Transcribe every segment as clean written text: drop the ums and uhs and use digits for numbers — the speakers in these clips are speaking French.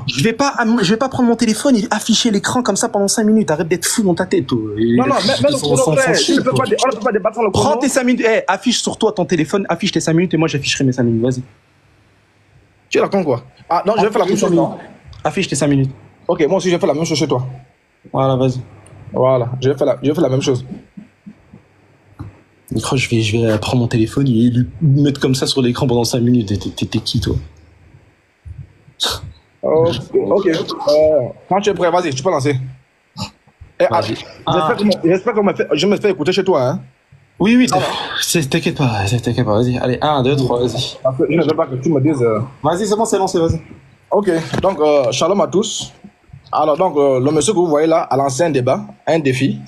Je vais pas prendre mon téléphone et afficher l'écran comme ça pendant 5 minutes. Arrête d'être fou dans ta tête. Non, mais le chrono, frère. On ne peut pas débattre sur le chrono. Prends tes 5 minutes. Affiche sur toi ton téléphone, affiche tes 5 minutes et moi j'afficherai mes 5 minutes. Vas-y. Tu es là con quoi? Ah non, je vais faire la même chose. Affiche tes 5 minutes. Ok, moi aussi je vais faire la même chose chez toi. Voilà, vas-y. Voilà, je vais faire la même chose. Je crois que je vais prendre mon téléphone et lui mettre comme ça sur l'écran pendant 5 minutes. T'es qui, toi? Ok. Quand tu es prêt, vas-y, tu peux lancer. J'espère que je me fais écouter chez toi, hein? Oui, t'inquiète pas, vas-y. Allez, 1, 2, 3, vas-y. Parce que je ne veux pas que tu me dises... Vas-y, c'est bon, c'est lancé, vas-y. Ok, donc, shalom à tous. Alors, donc, le monsieur que vous voyez là a lancé un débat, un défi,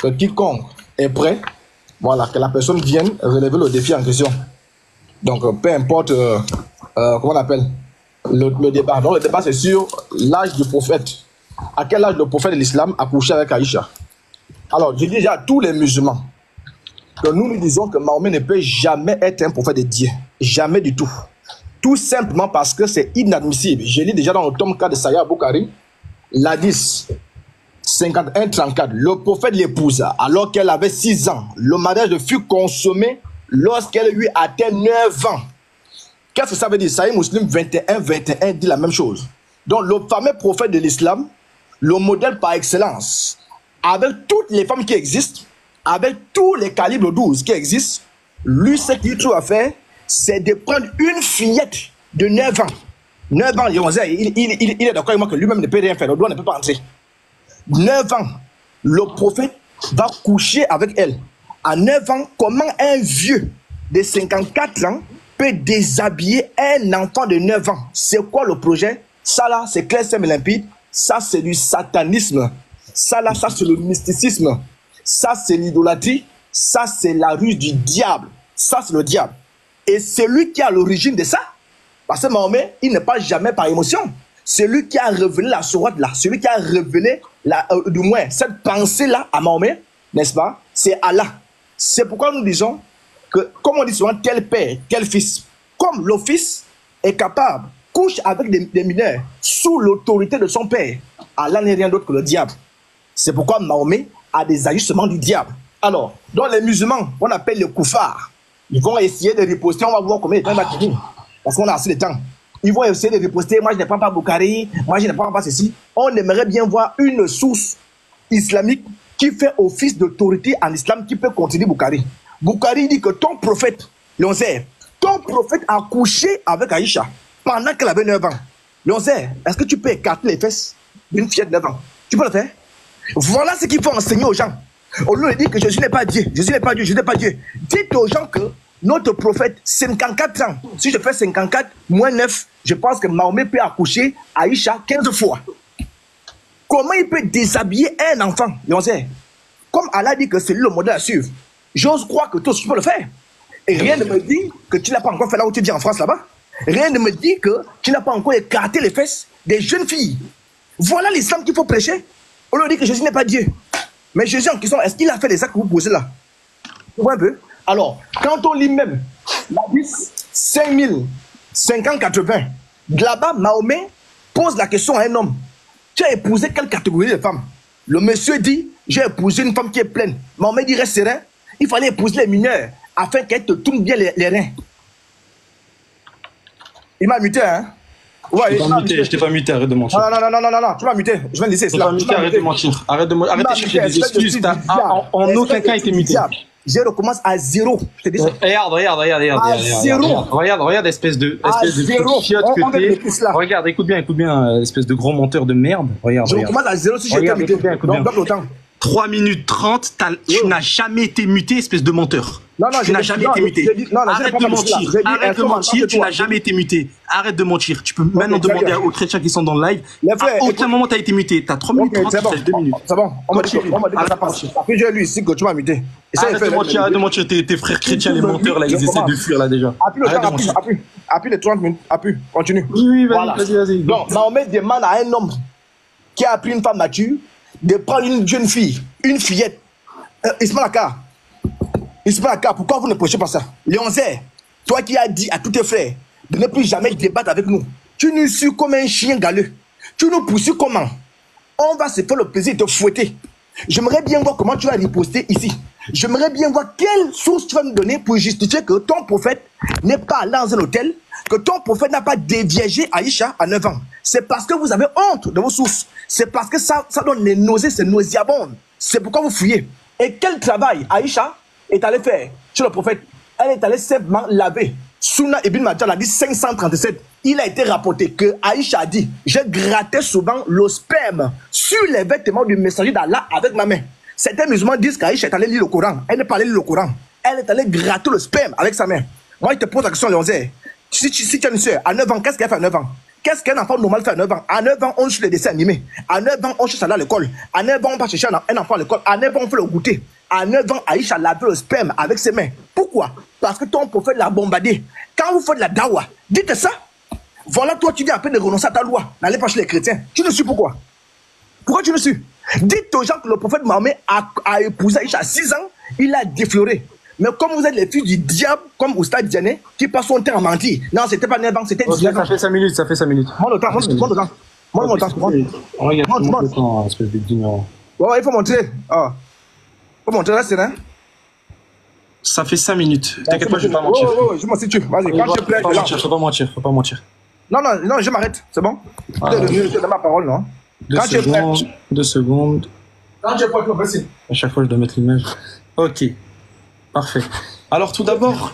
que quiconque est prêt, voilà, que la personne vienne relever le défi en question. Donc, peu importe, comment on appelle, le débat. Donc, le débat, c'est sur l'âge du prophète. À quel âge le prophète de l'islam a couché avec Aïcha? Alors, je dis déjà à tous les musulmans que nous disons que Mahomet ne peut jamais être un prophète de Dieu. Jamais du tout. Tout simplement parce que c'est inadmissible. Je lis déjà dans le tome 4 de Sahih Bukhari, l'Hadith 51-34. Le prophète l'épousa alors qu'elle avait 6 ans. Le mariage fut consommé lorsqu'elle lui atteint 9 ans. Qu'est-ce que ça veut dire? Sahih Muslim 21-21 dit la même chose. Donc le fameux prophète de l'islam, le modèle par excellence, avec toutes les femmes qui existent, avec tous les calibres 12 qui existent, lui, ce qu'il trouve à faire, c'est de prendre une fillette de 9 ans. 9 ans, il est d'accord avec moi que lui-même ne peut rien faire, le doigt ne peut pas entrer. 9 ans, le prophète va coucher avec elle. À 9 ans, comment un vieux de 54 ans peut déshabiller un enfant de 9 ans? C'est quoi le projet? Ça là, c'est clair, simple et limpide. Ça, c'est du satanisme. Ça là, ça c'est le mysticisme. Ça, c'est l'idolâtrie. Ça, c'est la ruse du diable. Ça, c'est le diable. Et celui qui a l'origine de ça, parce que Mahomet, il n'est pas jamais par émotion. Celui qui a révélé la sourate là, celui qui a révélé, du moins, cette pensée-là à Mahomet, n'est-ce pas? C'est Allah. C'est pourquoi nous disons que, comme on dit souvent, tel père, tel fils. Comme le fils est capable, couche avec des mineurs sous l'autorité de son père, Allah n'est rien d'autre que le diable. C'est pourquoi Mahomet a des ajustements du diable. Alors, dans les musulmans, on appelle les koufars. Ils vont essayer de riposter, on va voir combien de temps il va tenir. Parce qu'on a assez de temps. Ils vont essayer de riposter, moi je ne prends pas Bukhari, moi je ne prends pas ceci. On aimerait bien voir une source islamique qui fait office d'autorité en islam qui peut continuer Bukhari. Bukhari dit que ton prophète, ton prophète a couché avec Aïcha pendant qu'elle avait 9 ans. Est-ce que tu peux écarter les fesses d'une fillette de 9 ans? Tu peux le faire? Voilà ce qu'il faut enseigner aux gens. Au lieu de dire que Jésus n'est pas Dieu, Jésus n'est pas Dieu, Jésus n'est pas Dieu. Dites aux gens que notre prophète, 54 ans, si je fais 54 moins 9, je pense que Mahomet peut accoucher Aïcha 15 fois. Comment il peut déshabiller un enfant? Comme Allah dit que c'est lui le modèle à suivre, j'ose croire que toi, tu peux le faire. Et rien ne me dit que tu n'as pas encore fait là où tu dis en France là-bas. Rien ne me dit que tu n'as pas encore écarté les fesses des jeunes filles. Voilà l'islam qu'il faut prêcher. On leur dit que Jésus n'est pas Dieu. Mais Jésus en question, est-ce qu'il a fait les actes que vous posez là? Vous voyez un peu? Alors, quand on lit même la 5080, là-bas, Mahomet pose la question à un homme. Tu as épousé quelle catégorie de femme? Le monsieur dit, j'ai épousé une femme qui est pleine. Mahomet dit, reste serein. Il fallait épouser les mineurs afin qu'elle te tourne bien les reins. Il m'a muté, hein? Ouais, je t'ai pas muté, arrête de mentir. Non, tu m'as muté. Je viens de laisser cela. Arrête de mentir. Arrête de chercher des excuses. En aucun cas été muté. Je recommence à 0. Je te dis ça. Regarde, espèce de chiotte que t'es. Regarde, écoute bien, espèce de gros menteur de merde. Regarde. Je recommence à 0 si j'ai été muté. Donc, donne le temps. 3 minutes 30, tu n'as jamais été muté, espèce de menteur. Tu n'as jamais été muté. Arrête de mentir, tu n'as jamais été muté. Arrête de mentir. Tu peux maintenant demander aux chrétiens qui sont dans le live. À aucun moment tu as été muté. Tu as 3 minutes 30, tu fais 2 minutes. C'est bon, on m'a dit que ça passe. Après, j'ai lu ici que tu m'as muté. Arrête de mentir, tes frères chrétiens, les menteurs, là, ils essaient de fuir là déjà. Appuie les 30 minutes, continue. Oui, vas-y. Donc, Mahomet demande à un homme qui a pris une femme mature de prendre une jeune fille, une fillette. Ismaël Aka, pourquoi vous ne prêchez pas ça? Léonzé, toi qui as dit à tous tes frères de ne plus jamais débattre avec nous, tu nous suis comme un chien galeux. Tu nous poursuis comment? On va se faire le plaisir de te fouetter. J'aimerais bien voir comment tu vas riposter ici. J'aimerais bien voir quelle source tu vas nous donner pour justifier que ton prophète n'est pas allé dans un hôtel, que ton prophète n'a pas déviégé Aïcha à 9 ans. C'est parce que vous avez honte de vos sources. C'est parce que ça donne des nausées, c'est nauséabond. C'est pourquoi vous fuyez. Et quel travail Aïcha est allée faire sur le prophète? Elle est allée simplement laver. Sunna Ibn Majah l'a dit 537. Il a été rapporté que Aïcha a dit: j'ai gratté souvent le sperme sur les vêtements du messager d'Allah avec ma main. Certains musulmans disent qu'Aïcha est allée lire le Coran. Elle n'est pas allée lire le Coran. Elle est allée gratter le sperme avec sa main. Moi, je te pose la question, Léonzé. Si tu as une soeur à 9 ans, qu'est-ce qu'elle fait à 9 ans? Qu'est-ce qu'un enfant normal fait à 9 ans? À 9 ans, on cherche les dessins animés. À 9 ans, on cherche à l'école. À 9 ans, on va chercher un enfant à l'école. À 9 ans, on fait le goûter. À 9 ans, Aïcha lavait le sperme avec ses mains. Pourquoi? Parce que ton prophète l'a bombardé. Quand vous faites la dawa, dites ça. Voilà, toi, tu viens à peine de renoncer à ta loi. N'allez pas chez les chrétiens. Tu ne suis pourquoi? Pourquoi tu ne suis? Dites aux gens que le prophète Mohammed a épousé Aïcha à 6 ans. Il a défloré. Mais comme vous êtes les fils du diable, comme Oustad Diané, qui passe son temps à mentir. Non, c'était pas 9 ans, c'était 19 ans. Ça fait 5 minutes, ça fait 5 minutes. Montre le temps, montre le temps. Montre le temps. Regarde, montre le temps, espèce de ignorant. Ouais, il faut montrer. Ah. Il faut montrer là, c'est là. Ça fait 5 minutes. T'inquiète pas, je vais pas mentir. Ouais, je m'en situe. Vas-y, quand je plais, faut pas mentir, faut pas mentir. Non, je m'arrête, c'est bon. Je donne ma parole, non? 2 secondes. Quand tu es prêt, vas-y. À chaque fois, je dois mettre l'image. Ok. Parfait. Alors tout d'abord,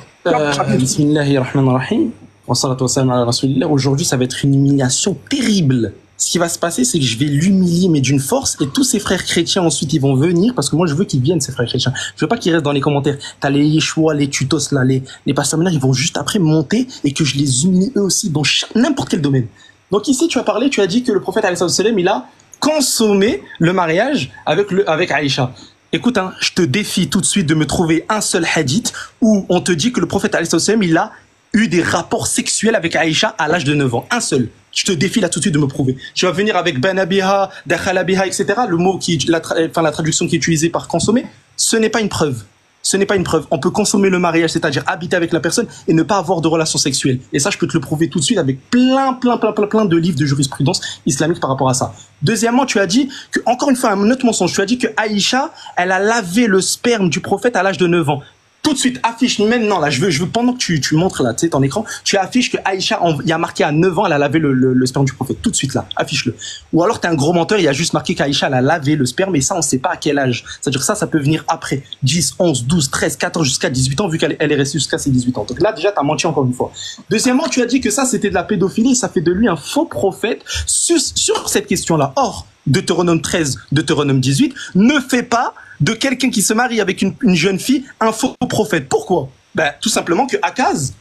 Bismillahirrahmanirrahim. Wa salatu wa salam ala rasulillah. Aujourd'hui, ça va être une humiliation terrible. Ce qui va se passer, c'est que je vais l'humilier, mais d'une force, et tous ces frères chrétiens ensuite, ils vont venir, parce que moi, je veux qu'ils viennent, ces frères chrétiens. Je veux pas qu'ils restent dans les commentaires. T'as les Yeshua, les tutos, là, les pasteurs mineurs, ils vont juste après monter, et que je les humilie eux aussi dans n'importe quel domaine. Donc ici, tu as parlé, tu as dit que le prophète, alayhi salam, il a consommé le mariage avec Aïcha. Écoute, hein, je te défie tout de suite de me trouver un seul hadith où on te dit que le prophète alayhi salam, il a eu des rapports sexuels avec Aïcha à l'âge de 9 ans. Un seul. Je te défie là tout de suite de me prouver. Tu vas venir avec Banabiha, Dakhalabiha, etc. Le mot la traduction qui est utilisée par consommer, ce n'est pas une preuve. Ce n'est pas une preuve. On peut consommer le mariage, c'est-à-dire habiter avec la personne et ne pas avoir de relations sexuelles. Et ça, je peux te le prouver tout de suite avec plein de livres de jurisprudence islamique par rapport à ça. Deuxièmement, tu as dit que, encore une fois, un autre mensonge. Tu as dit que Aïcha, elle a lavé le sperme du prophète à l'âge de 9 ans. Tout de suite, affiche maintenant, là, je veux pendant que tu montres là, tu sais, ton écran, tu affiches que Aïcha, il y a marqué à 9 ans, elle a lavé le sperme du prophète. Tout de suite là, affiche-le. Ou alors t'es un gros menteur, il y a juste marqué qu'Aïcha, elle a lavé le sperme, et ça, on sait pas à quel âge. C'est-à-dire que ça peut venir après 10, 11, 12, 13, 14, jusqu'à 18 ans, vu qu'elle est restée jusqu'à ses 18 ans. Donc là, déjà, t'as menti encore une fois. Deuxièmement, tu as dit que ça, c'était de la pédophilie, et ça fait de lui un faux prophète sur cette question-là. Or, Deutéronome 13, Deutéronome 18, ne fait pas de quelqu'un qui se marie avec une jeune fille un faux prophète. Pourquoi? Ben, tout simplement que Akaz,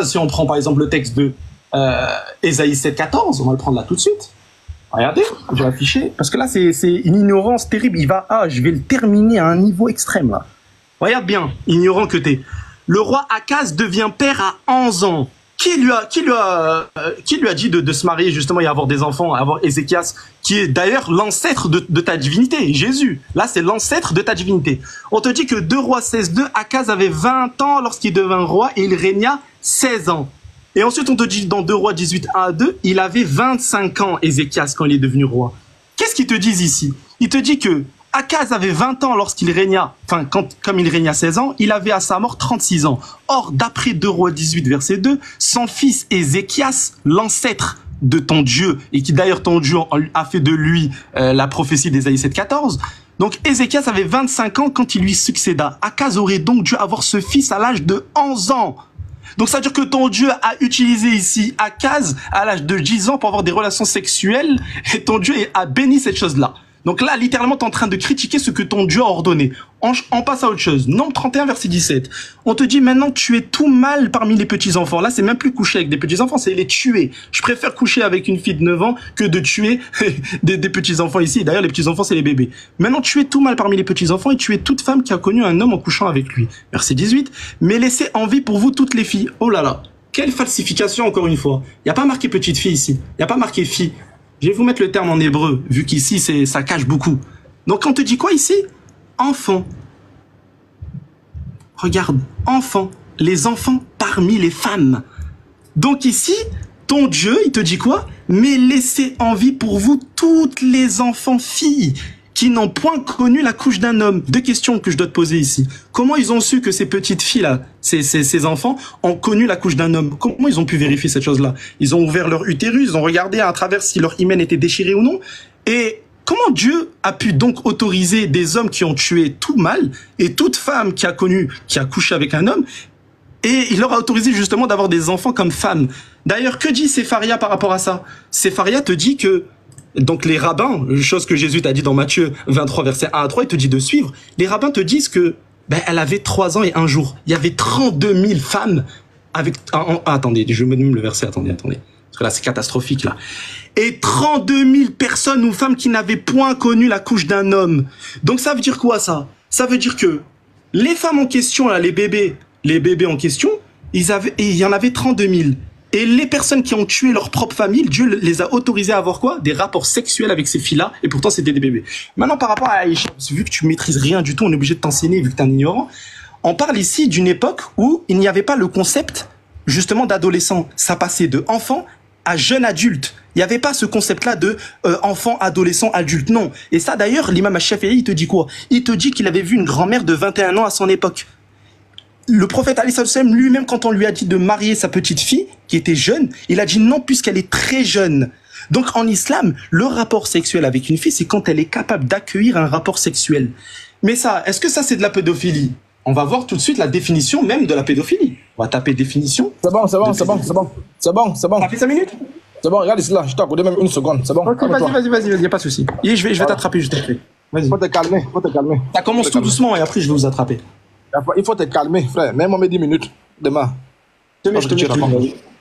si on prend par exemple le texte de Ésaïe 7,14, on va le prendre là tout de suite. Regardez, je vais afficher, parce que là c'est une ignorance terrible. Je vais le terminer à un niveau extrême là. Regarde bien, ignorant que t'es. Le roi Akaz devient père à 11 ans. Qui lui a dit de se marier justement et avoir des enfants, avoir Ézéchias, qui est d'ailleurs l'ancêtre de ta divinité, Jésus. Là, c'est l'ancêtre de ta divinité. On te dit que 2 Rois 16:2, Akaz avait 20 ans lorsqu'il devint roi et il régna 16 ans. Et ensuite, on te dit dans 2 Rois 18:1-2, il avait 25 ans, Ézéchias, quand il est devenu roi. Qu'est-ce qu'ils te disent ici? Ils te disent que Akaz avait 20 ans lorsqu'il régna, comme il régna 16 ans, il avait à sa mort 36 ans. Or, d'après 2 Rois 18, verset 2, son fils Ézéchias, l'ancêtre de ton Dieu, et qui d'ailleurs ton Dieu a fait de lui la prophétie d'Ésaïe 7,14. Donc Ézéchias avait 25 ans quand il lui succéda. Akaz aurait donc dû avoir ce fils à l'âge de 11 ans. Donc ça veut dire que ton Dieu a utilisé ici Akaz à l'âge de 10 ans pour avoir des relations sexuelles, et ton Dieu a béni cette chose-là. Donc là, littéralement, tu es en train de critiquer ce que ton Dieu a ordonné. On passe à autre chose. Nombre 31, verset 17. On te dit maintenant, tu es tout mal parmi les petits-enfants. Là, c'est même plus coucher avec des petits-enfants, c'est les tuer. Je préfère coucher avec une fille de 9 ans que de tuer des petits-enfants ici. D'ailleurs, les petits-enfants, c'est les bébés. Maintenant, tu es tout mal parmi les petits-enfants et tu es toute femme qui a connu un homme en couchant avec lui. Verset 18. Mais laissez en vie pour vous toutes les filles. Oh là là. Quelle falsification, encore une fois. Il n'y a pas marqué petite fille ici. Il n'y a pas marqué fille. Je vais vous mettre le terme en hébreu, vu qu'ici, ça cache beaucoup. Donc, on te dit quoi ici? Enfant. Regarde, enfant. Les enfants parmi les femmes. Donc ici, ton Dieu, il te dit quoi? Mais laissez en vie pour vous toutes les enfants filles qui n'ont point connu la couche d'un homme. 2 questions que je dois te poser ici. Comment ils ont su que ces petites filles-là, ces enfants, ont connu la couche d'un homme? Comment ils ont pu vérifier cette chose-là? Ils ont ouvert leur utérus, ils ont regardé à travers si leur hymen était déchiré ou non. Et comment Dieu a pu donc autoriser des hommes qui ont tué tout mâle et toute femme qui a couché avec un homme, et il leur a autorisé justement d'avoir des enfants comme femmes? D'ailleurs, que dit Sépharia par rapport à ça? Sépharia te dit que donc les rabbins, chose que Jésus t'a dit dans Matthieu 23, verset 1 à 3, il te dit de suivre. Les rabbins te disent que elle avait 3 ans et 1 jour. Il y avait 32 000 femmes avec... attendez, je me donne le verset, attendez. Parce que là, c'est catastrophique, là. Et 32 000 personnes ou femmes qui n'avaient point connu la couche d'un homme. Donc ça veut dire quoi, ça? Ça veut dire que les femmes en question, là, les bébés en question, il y en avait 32 000. Et les personnes qui ont tué leur propre famille, Dieu les a autorisées à avoir quoi? Des rapports sexuels avec ces filles-là, et pourtant c'était des bébés. Maintenant, par rapport à Aïcha, vu que tu maîtrises rien du tout, on est obligé de t'enseigner, vu que tu es un ignorant, on parle ici d'une époque où il n'y avait pas le concept, justement, d'adolescent. Ça passait de enfant à jeune adulte. Il n'y avait pas ce concept-là de enfant, adolescent, adulte, non. Et ça, d'ailleurs, l'imam Shafi'i, il te dit quoi? Il te dit qu'il avait vu une grand-mère de 21 ans à son époque. Le prophète alayhi salam lui-même, quand on lui a dit de marier sa petite fille, qui était jeune, il a dit non puisqu'elle est très jeune. Donc en islam, le rapport sexuel avec une fille, c'est quand elle est capable d'accueillir un rapport sexuel. Mais ça, est-ce que ça c'est de la pédophilie? On va voir tout de suite la définition même de la pédophilie. On va taper définition. C'est bon. Ça fait 5 minutes? C'est bon, regarde ici là, je t'ai accordé même 1 seconde, c'est bon. Ok, vas-y, y a pas de souci. Et je vais t'attraper juste après. Vas-y. Faut te calmer. Ça commence tout doucement et après je vais vous attraper. Il faut te calmer, frère. Même moi, 10 minutes demain. Je te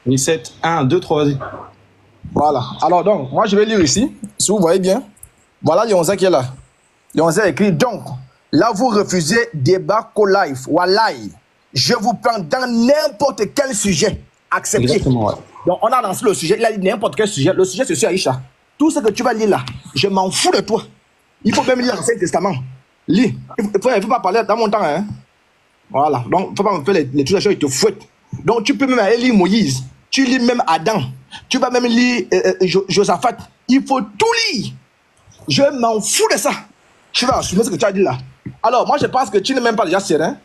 mets 7, 1, 2, 3, vas-y. Voilà. Alors, donc, moi, je vais lire ici. Si vous voyez bien. Voilà Lyonza qui est là. Lyonza écrit donc, là, vous refusez débat co-life. Wallahi. Je vous prends dans n'importe quel sujet. Accepté. Exactement, ouais. Donc, on a lancé le sujet. Il a dit n'importe quel sujet. Le sujet, c'est sur Aïcha. Tout ce que tu vas lire là, je m'en fous de toi. Il faut même lire l'Ancien Testament. Lis. Il ne faut pas parler dans mon temps, hein. Voilà, donc il ne faut pas me faire les trucs, ils te fouettent. Donc tu peux même aller lire Moïse, tu lis même Adam, tu vas même lire Josaphat, il faut tout lire. Je m'en fous de ça. Tu vas assumer ce que tu as dit là. Alors moi je pense que tu n'es même pas déjà serein.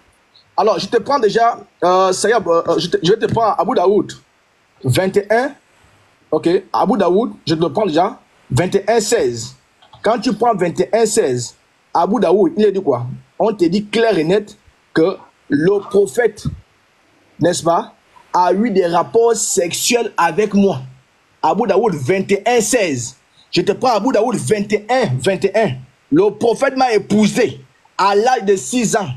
Alors je te prends déjà, je te prends Abu Daoud 21, ok, Abu Daoud, je te le prends déjà 21-16. Quand tu prends 21-16, Abu Daoud, il a dit quoi? On te dit clair et net que le prophète, n'est-ce pas, a eu des rapports sexuels avec moi. Abu Daoud 21-16. Je te prends Abu Daoud 21-21. Le prophète m'a épousé à l'âge de 6 ans.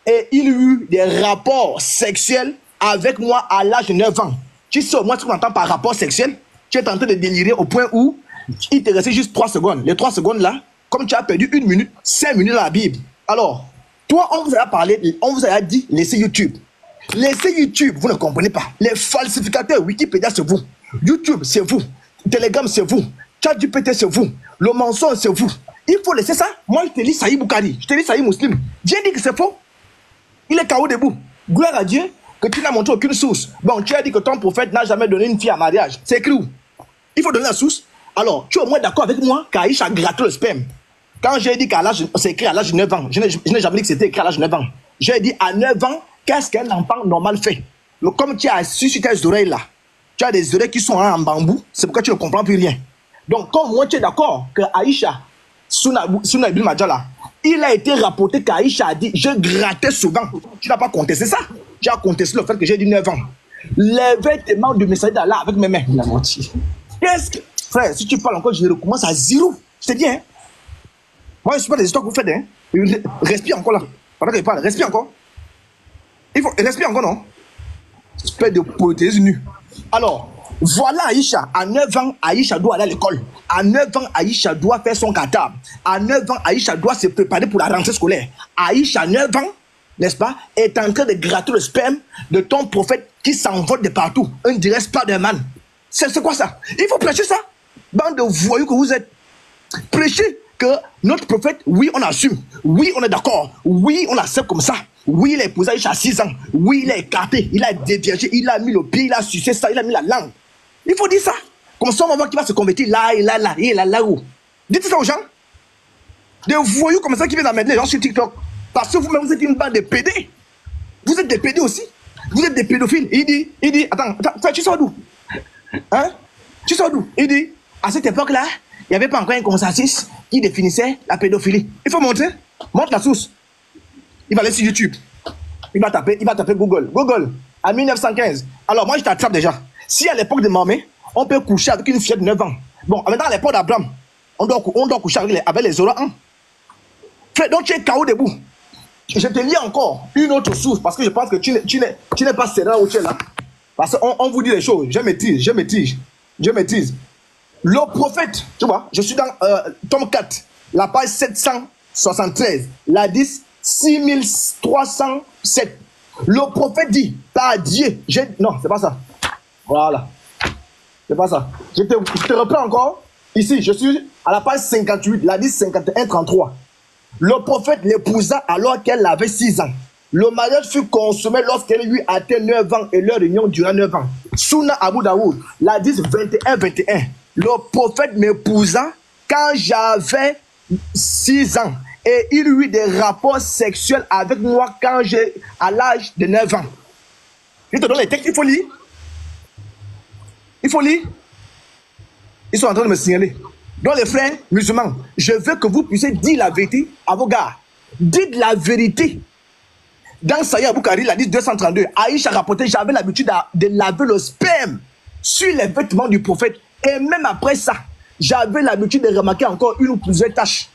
Et il eut des rapports sexuels avec moi à l'âge de 9 ans. Tu sais au moins ce qu'on entend par rapport sexuel? Tu es en train de délirer au point où il te restait juste 3 secondes. Les 3 secondes là, comme tu as perdu 1 minute, 5 minutes dans la Bible. Alors, toi, on vous a parlé, on vous a dit, laissez YouTube. Laissez YouTube, vous ne comprenez pas. Les falsificateurs, Wikipédia, c'est vous. YouTube, c'est vous. Telegram, c'est vous. ChatGPT, c'est vous. Le mensonge, c'est vous. Il faut laisser ça. Moi, je te lis Sahih Bukhari. Je te lis Sahih Muslim. Dieu dit que c'est faux. Il est KO debout. Gloire à Dieu que tu n'as montré aucune source. Bon, tu as dit que ton prophète n'a jamais donné une fille à mariage. C'est écrit où? Il faut donner la source. Alors, tu es au moins d'accord avec moi qu'Aïcha a gratté le sperme. Quand j'ai dit qu'à l'âge, c'est écrit à l'âge de 9 ans, je n'ai jamais dit que c'était écrit à l'âge de 9 ans. J'ai dit à 9 ans, qu'est-ce qu'un enfant normal fait? Mais comme tu as assis sur tes oreilles là, tu as des oreilles qui sont en bambou, c'est pourquoi tu ne comprends plus rien. Donc, comme moi tu es d'accord que Aïcha, Suna Ibn Majala, il a été rapporté qu'Aïcha a dit, je grattais souvent. Tu n'as pas contesté ça. Tu as contesté le fait que j'ai dit 9 ans. Les vêtements du messager d'Allah avec mes mains. Il a menti. Qu'est-ce que... Frère, si tu parles encore, je recommence à 0. Je te dis, hein. Moi, je ne sais pas des histoires que vous faites, hein. Respire encore là. Pendant qu'il parle, respire encore. Il faut... Respire encore, non? Espèce de poétesse nue. Alors, voilà Aïcha. À 9 ans, Aïcha doit aller à l'école. À 9 ans, Aïcha doit faire son cartable. À 9 ans, Aïcha doit se préparer pour la rentrée scolaire. Aïcha, 9 ans, n'est-ce pas, est en train de gratter le sperme de ton prophète qui s'envole de partout. Un direct Spider-Man. C'est quoi ça? Il faut prêcher ça. Bande de voyous que vous êtes. Prêchez que notre prophète, oui, on assume. Oui, on est d'accord. Oui, on accepte comme ça. Oui, il a épousé Aïcha à 6 ans. Oui, il a écarté, il a déviergé, il a mis le pied, il a sucé ça, il a mis la langue. Il faut dire ça. Comme ça, on va voir qui va se convertir là, et là, là, et là, là où. Dites ça aux gens. Des voyous comme ça qui viennent amener les gens sur TikTok. Parce que vous-même, vous êtes une bande de PD. Vous êtes des PD aussi. Vous êtes des pédophiles. Il dit, attends, tu sors d'où? Hein? Tu sors d'où? Il dit, à cette époque-là, il n'y avait pas encore un consensus qui définissait la pédophilie. Il faut montrer. Montre la source. Il va aller sur YouTube. Il va taper Google. Google, en 1915. Alors, moi, je t'attrape déjà. Si à l'époque de Mahomet, on peut coucher avec une fillette de 9 ans. Bon, maintenant, à l'époque d'Abraham, on doit coucher avec les Zoroastriens. Frère, donc tu es KO debout. Je te lis encore une autre source parce que je pense que tu n'es pas serein où tu es là. Parce qu'on vous dit les choses. Je maîtrise. Le prophète, tu vois, je suis dans tome 4, la page 773, la 10, 6307. Le prophète dit, par Dieu, non, c'est pas ça. Voilà. C'est pas ça. Je te reprends encore. Ici, je suis à la page 58, la 10, 51, 33. Le prophète l'épousa alors qu'elle avait 6 ans. Le mariage fut consommé lorsqu'elle lui atteint 9 ans et leur union dura 9 ans. Sunna Abu Daoud, la 10, 21, 21. Le prophète m'épousa quand j'avais 6 ans et il eut des rapports sexuels avec moi quand j'ai à l'âge de 9 ans. Je te donne les textes, il faut lire. Il faut lire. Ils sont en train de me signaler. Donc les frères musulmans, je veux que vous puissiez dire la vérité à vos gars. Dites la vérité. Dans Sahih Bukhari, la 10 232, Aïcha rapportait, j'avais l'habitude de laver le sperme sur les vêtements du prophète. Et même après ça, j'avais l'habitude de remarquer encore une ou plusieurs taches.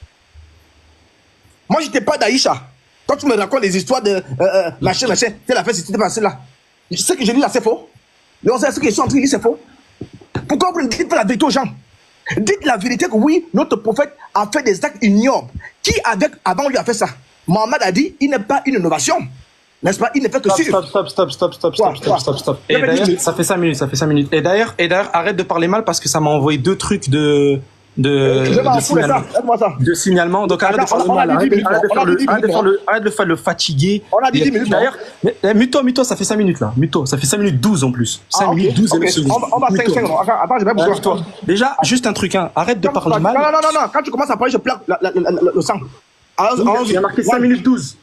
Moi, je n'étais pas d'Aïcha. Quand tu me racontes les histoires de machin, c'est la fête, c'était passé là. Ce que je dis là, c'est faux. Ce que je suis en train de dire, c'est faux. Pourquoi vous ne dites pas la vérité aux gens? Dites la vérité que oui, notre prophète a fait des actes ignobles. Qui avant lui a fait ça? Mohammed a dit, il n'est pas une innovation. N'est-ce pas? Il ne fait que suivre. Stop. Et d'ailleurs, ça fait 5 minutes. Et d'ailleurs, arrête de parler mal parce que ça m'a envoyé 2 trucs de signalement. Donc arrête de parler mal. Arrête de faire le fatigué. On a dit 10 minutes. D'ailleurs, Muto, ça fait 5 minutes là. Muto, ça fait 5 minutes 12 en plus. 5 minutes 12 secondes. On va 5 secondes. Attends, je vais vous dire. Déjà, juste un truc, arrête de parler mal. Non. Quand tu commences à parler, je plaque le sang. Il y a marqué 5 minutes 12.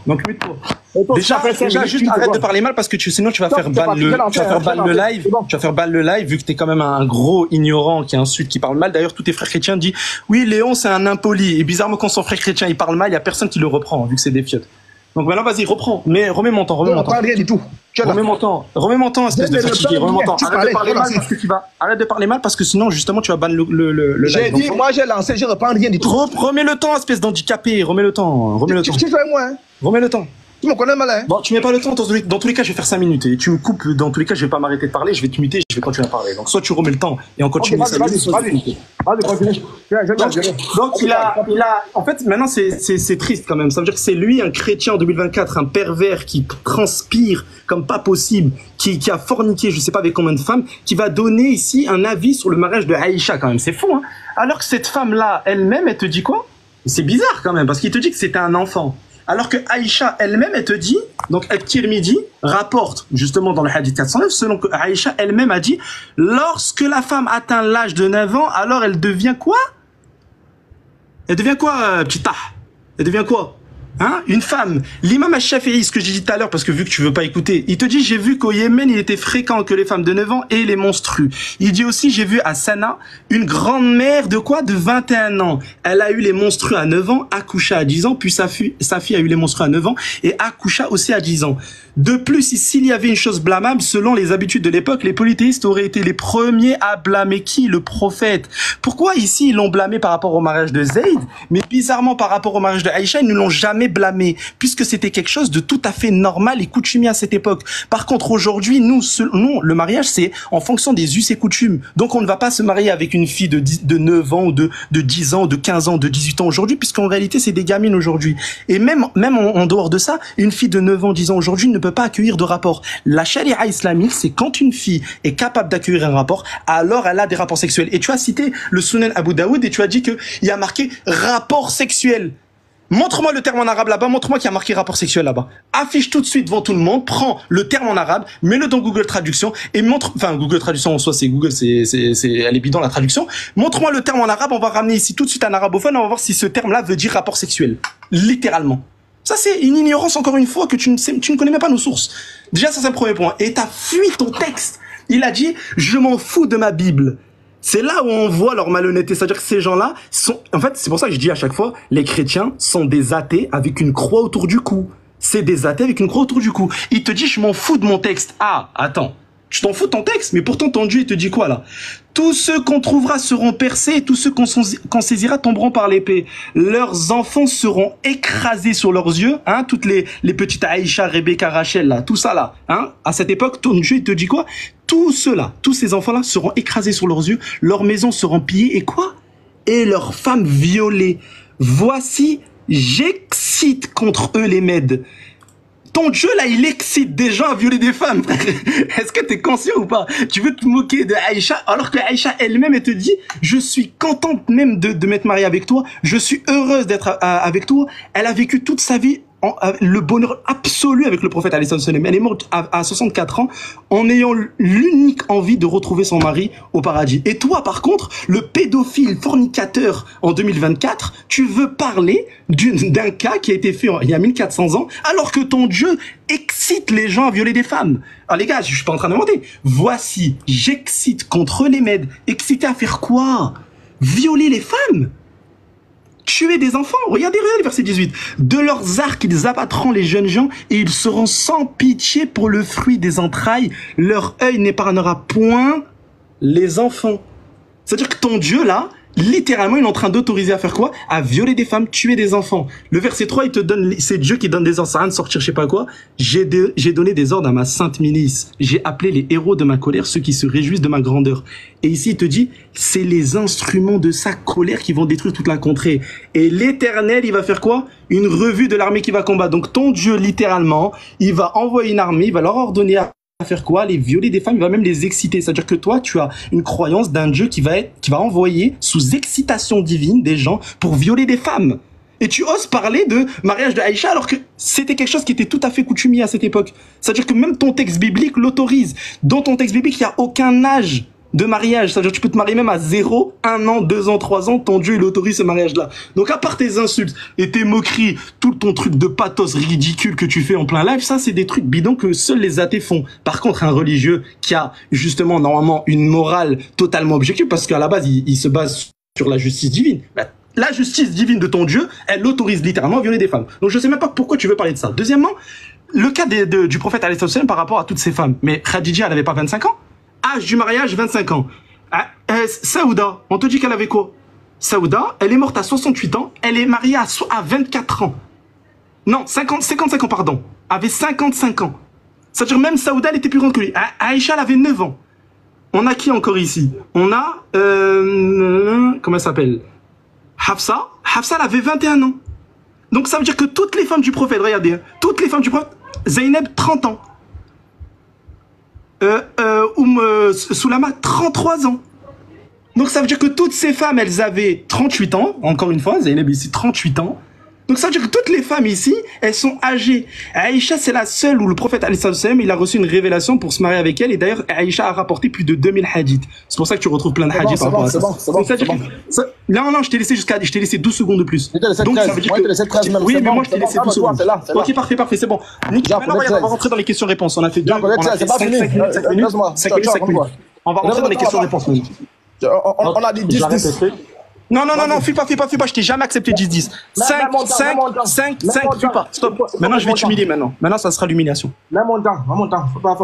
Donc, déjà, juste arrête de parler mal parce que sinon tu vas faire balle le live. Tu vas faire balle le live vu que t'es quand même un gros ignorant qui insulte, qui parle mal. D'ailleurs, tous tes frères chrétiens disent oui, Léon, c'est un impoli. Et bizarrement, quand son frère chrétien il parle mal, il y a personne qui le reprend vu que c'est des fiottes. Donc maintenant, vas-y, reprends. Mais remets mon temps. Je ne parle rien du tout. Remets mon temps, espèce de fatigué. Remets mon temps. Arrête de parler mal parce que sinon, justement, tu vas ban le live. J'ai dit, moi, j'ai lancé, je ne reprends rien du tout. Remets le temps, espèce d'handicapé. Remets le temps. Tu fais moi, hein. Remets le temps. Tu me connais mal, hein. Bon, tu mets pas le temps. Dans tous les cas, je vais faire 5 minutes. Et tu me coupes. Dans tous les cas, je vais pas m'arrêter de parler. Je vais te muter. Je vais continuer à parler. Donc, soit tu remets le temps et on continue. Vas-y, continue. Donc, il a, en fait, maintenant, c'est triste quand même. Ça veut dire que c'est lui, un chrétien en 2024, un pervers qui transpire comme pas possible, qui a forniqué, je sais pas avec combien de femmes, qui va donner ici un avis sur le mariage de Aïcha quand même. C'est fou, hein. Alors que cette femme-là, elle-même, elle te dit quoi? C'est bizarre quand même, parce qu'il te dit que c'était un enfant. Alors que Aïcha elle-même, elle te dit, donc At-Tirmidhi rapporte justement dans le hadith 409, selon que Aïcha elle-même a dit, lorsque la femme atteint l'âge de 9 ans, alors elle devient quoi? Elle devient quoi, petit tah? Elle devient quoi? Hein? Une femme. L'imam al-Shafi'i, ce que j'ai dit tout à l'heure, parce que vu que tu veux pas écouter, il te dit, j'ai vu qu'au Yémen, il était fréquent que les femmes de 9 ans aient les menstrues. Il dit aussi, j'ai vu à Sana, une grande-mère de quoi? De 21 ans. Elle a eu les menstrues à 9 ans, accoucha à 10 ans, puis sa fille a eu les menstrues à 9 ans, et accoucha aussi à 10 ans. De plus, s'il y avait une chose blâmable, selon les habitudes de l'époque, les polythéistes auraient été les premiers à blâmer qui? Le prophète. Pourquoi ici, ils l'ont blâmé par rapport au mariage de Zayd, mais bizarrement, par rapport au mariage de Aïcha, ils ne l'ont jamais blâmé, puisque c'était quelque chose de tout à fait normal et coutumier à cette époque. Par contre, aujourd'hui, nous, le mariage, c'est en fonction des us et coutumes. Donc, on ne va pas se marier avec une fille de 9 ans, ou de 10 ans, de 15 ans, de 18 ans aujourd'hui, puisqu'en réalité, c'est des gamines aujourd'hui. Et même en dehors de ça, une fille de 9 ans, 10 ans aujourd'hui ne peut pas accueillir de rapport. La charia islamique, c'est quand une fille est capable d'accueillir un rapport, alors elle a des rapports sexuels. Et tu as cité le Sunan Abu Daoud et tu as dit qu'il y a marqué rapport sexuel. Montre-moi le terme en arabe là-bas, montre-moi qu'il y a marqué rapport sexuel là-bas. Affiche tout de suite devant tout le monde, prends le terme en arabe, mets-le dans Google Traduction et montre, enfin Google Traduction en soi c'est Google, elle est bidon la traduction. Montre-moi le terme en arabe, on va ramener ici tout de suite un arabophone, on va voir si ce terme-là veut dire rapport sexuel. Littéralement. Ça c'est une ignorance encore une fois que tu ne connais même pas nos sources. Déjà ça c'est un premier point. Et t'as fui ton texte. Il a dit, je m'en fous de ma Bible. C'est là où on voit leur malhonnêteté. C'est-à-dire que ces gens-là sont... En fait, c'est pour ça que je dis à chaque fois, les chrétiens sont des athées avec une croix autour du cou. C'est des athées avec une croix autour du cou. Il te dit, je m'en fous de mon texte. Ah, attends. Tu t'en fous de ton texte, mais pourtant ton Dieu, il te dit quoi là? Tous ceux qu'on trouvera seront percés, et tous ceux qu'on saisira tomberont par l'épée. Leurs enfants seront écrasés sur leurs yeux, hein, toutes les petites Aïcha, Rebecca, Rachel là, tout ça là, hein. À cette époque, ton Dieu, il te dit quoi? Tous ceux-là, tous ces enfants-là seront écrasés sur leurs yeux, leurs maisons seront pillées, et quoi? Et leurs femmes violées. Voici, j'excite contre eux les Mèdes. Ton Dieu, là, il excite des gens à violer des femmes, frère. Est-ce que t'es conscient ou pas? Tu veux te moquer de Aïcha, alors que Aïcha elle-même, elle te dit, je suis contente même de m'être mariée avec toi, je suis heureuse d'être avec toi. Elle a vécu toute sa vie le bonheur absolu avec le prophète alayhi salam. Elle est morte à 64 ans en ayant l'unique envie de retrouver son mari au paradis. Et toi, par contre, le pédophile fornicateur en 2024, tu veux parler d'un cas qui a été fait il y a 1400 ans, alors que ton Dieu excite les gens à violer des femmes. Alors les gars, je suis pas en train de mentir. Voici, j'excite contre les Mèdes. Excité à faire quoi? Violer les femmes? Tuer des enfants? Regardez le verset 18. De leurs arcs, ils abattront les jeunes gens et ils seront sans pitié pour le fruit des entrailles. Leur œil n'épargnera point les enfants. C'est-à-dire que ton Dieu, là, littéralement, il est en train d'autoriser à faire quoi? À violer des femmes, tuer des enfants. Le verset 3, il te donne, c'est Dieu qui donne des ordres, ça rien de sortir je sais pas quoi. J'ai donné des ordres à ma sainte milice. J'ai appelé les héros de ma colère, ceux qui se réjouissent de ma grandeur. Et ici, il te dit, c'est les instruments de sa colère qui vont détruire toute la contrée. Et l'Éternel, il va faire quoi? Une revue de l'armée qui va combattre. Donc ton Dieu, littéralement, il va envoyer une armée, il va leur ordonner à faire quoi? Les violer des femmes, il va même les exciter. C'est-à-dire que toi, tu as une croyance d'un Dieu qui va envoyer sous excitation divine des gens pour violer des femmes. Et tu oses parler de mariage de Aïcha alors que c'était quelque chose qui était tout à fait coutumier à cette époque. C'est-à-dire que même ton texte biblique l'autorise. Dans ton texte biblique, il n'y a aucun âge de mariage. C'est-à-dire que tu peux te marier même à 0, 1 an, 2 ans, 3 ans, ton Dieu, il autorise ce mariage-là. Donc à part tes insultes et tes moqueries, tout ton truc de pathos ridicule que tu fais en plein live, ça c'est des trucs bidons que seuls les athées font. Par contre, un religieux qui a justement normalement une morale totalement objective, parce qu'à la base, il se base sur la justice divine. La justice divine de ton Dieu, elle autorise littéralement à violer des femmes. Donc je sais même pas pourquoi tu veux parler de ça. Deuxièmement, le cas du prophète alayhi salam par rapport à toutes ces femmes. Mais Khadija, elle avait pas 25 ans? Âge du mariage, 25 ans. Saouda, on te dit qu'elle avait quoi? Saouda, elle est morte à 68 ans, elle est mariée à 24 ans. Non, 55 ans, pardon. Avait 55 ans. C'est-à-dire même Saouda, elle était plus grande que lui. Aïcha, elle avait 9 ans. On a qui encore ici? On a... comment elle s'appelle? Hafsa. Hafsa, elle avait 21 ans. Donc ça veut dire que toutes les femmes du prophète, regardez, hein, toutes les femmes du prophète, Zaynab, 30 ans. Soulama, 33 ans. Donc ça veut dire que toutes ces femmes, elles avaient 38 ans. Encore une fois, Zaynab ici, 38 ans. Donc ça veut dire que toutes les femmes ici, elles sont âgées. Aïcha, c'est la seule où le prophète alayhi salam, il a reçu une révélation pour se marier avec elle. Et d'ailleurs, Aïcha a rapporté plus de 2000 hadiths. C'est pour ça que tu retrouves plein de hadiths par rapport à ça. Non, je t'ai laissé 12 secondes de plus. Donc ça veut dire que... Oui, mais moi je t'ai laissé 12 secondes. Ok, parfait, c'est bon. Maintenant, on va rentrer dans les questions-réponses. On a fait 2, on a fait 5 minutes. On va rentrer dans les questions-réponses. On a dit 10. Non, fuis pas, je t'ai jamais accepté 10-10. 5, fuis pas, stop. Maintenant, je vais t'humilier maintenant. Maintenant, ça sera l'humiliation. Même mon temps. Faut pas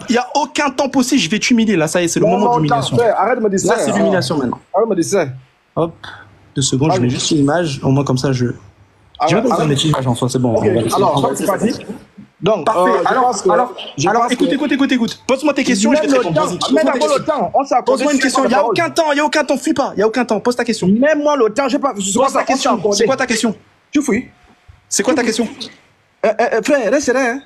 il y a aucun temps possible, je vais t'humilier. Là, ça y est, c'est le moment de l'humiliation. Arrête de me dire ça. Là, c'est l'humiliation maintenant. Arrête de me dire ça. Hop, 2 secondes, je mets juste une image. Au moins, comme ça, je... J'ai pas besoin de mettre une image en soi, c'est bon. Alors, c'est parti. Donc, parfait. Alors, écoute. Pose-moi tes questions et je vais te répondre. Pose-moi une question. Il n'y a aucun temps. Fuis pas. Il n'y a aucun temps. Pose ta question. Mets-moi le temps. Pose ta question. C'est quoi ta question? Tu fouilles. C'est quoi ta question? Frère, reste là.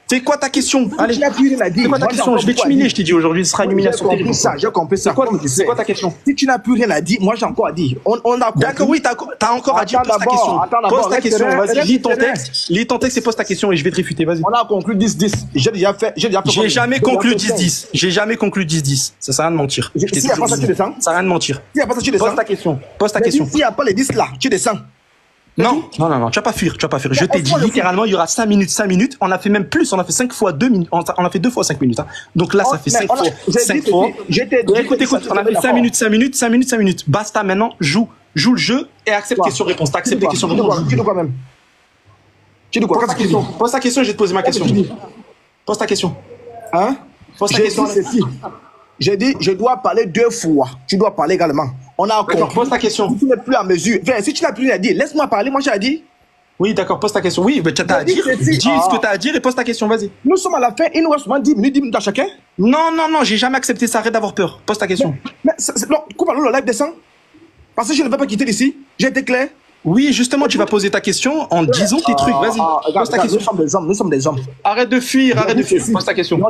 C'est quoi ta question? Allez, c'est quoi ta question? Je vais t'humilier, je t'ai dit aujourd'hui, ce sera une humiliation terrible. J'ai compris ça. C'est quoi ta question? Si tu n'as plus rien à dire, moi j'ai encore à dire. D'accord, oui, t'as encore à dire, pose ta question. Pose ta question, vas-y, lis ton texte et pose ta question et je vais te réfuter, vas-y. On a conclu 10-10. J'ai jamais conclu 10-10. J'ai jamais conclu 10-10. Ça sert à rien de mentir. S'il n'y a pas ça, tu descends. Ça sert à rien de mentir. S'il n'y a pas ça, tu descends. Pose ta question. Pose ta question. S'il n'y a pas les 10 là, tu descends. Non, tu vas pas fuir, Je t'ai dit littéralement, il y aura 5 minutes. On a fait même plus, on a fait 5 fois 2 minutes. On a fait 2 fois 5 minutes. Hein. Donc là, ça fait 5 fois. 5 fois. Écoute, on a fait 5 minutes. Basta maintenant, joue le jeu et accepte question-réponse. T'as accepté question-réponse. Tu dis quoi même? Tu dis quoi? Pose ta question et je vais te poser ma question. Pose ta question. Hein? Pose ta question. J'ai dit, je dois parler 2 fois. Tu dois parler également. On a d'accord, pose ta question. Si tu n'es plus à mesure, si tu n'as plus rien à dire, laisse-moi parler, moi j'ai à dire. Oui, d'accord, pose ta question. Oui, mais tu as à dire. Dis ce que tu as à dire et pose ta question, vas-y. Nous sommes à la fin, il nous reste 10 minutes à chacun. Non, j'ai jamais accepté ça, arrête d'avoir peur. Pose ta question. Non, coupe le live descend. Parce que je ne vais pas quitter d'ici. J'ai été clair. Oui, justement, tu vas poser ta question en disant tes trucs, vas-y. Pose ta question. Nous sommes des hommes. Arrête de fuir. Pose ta question.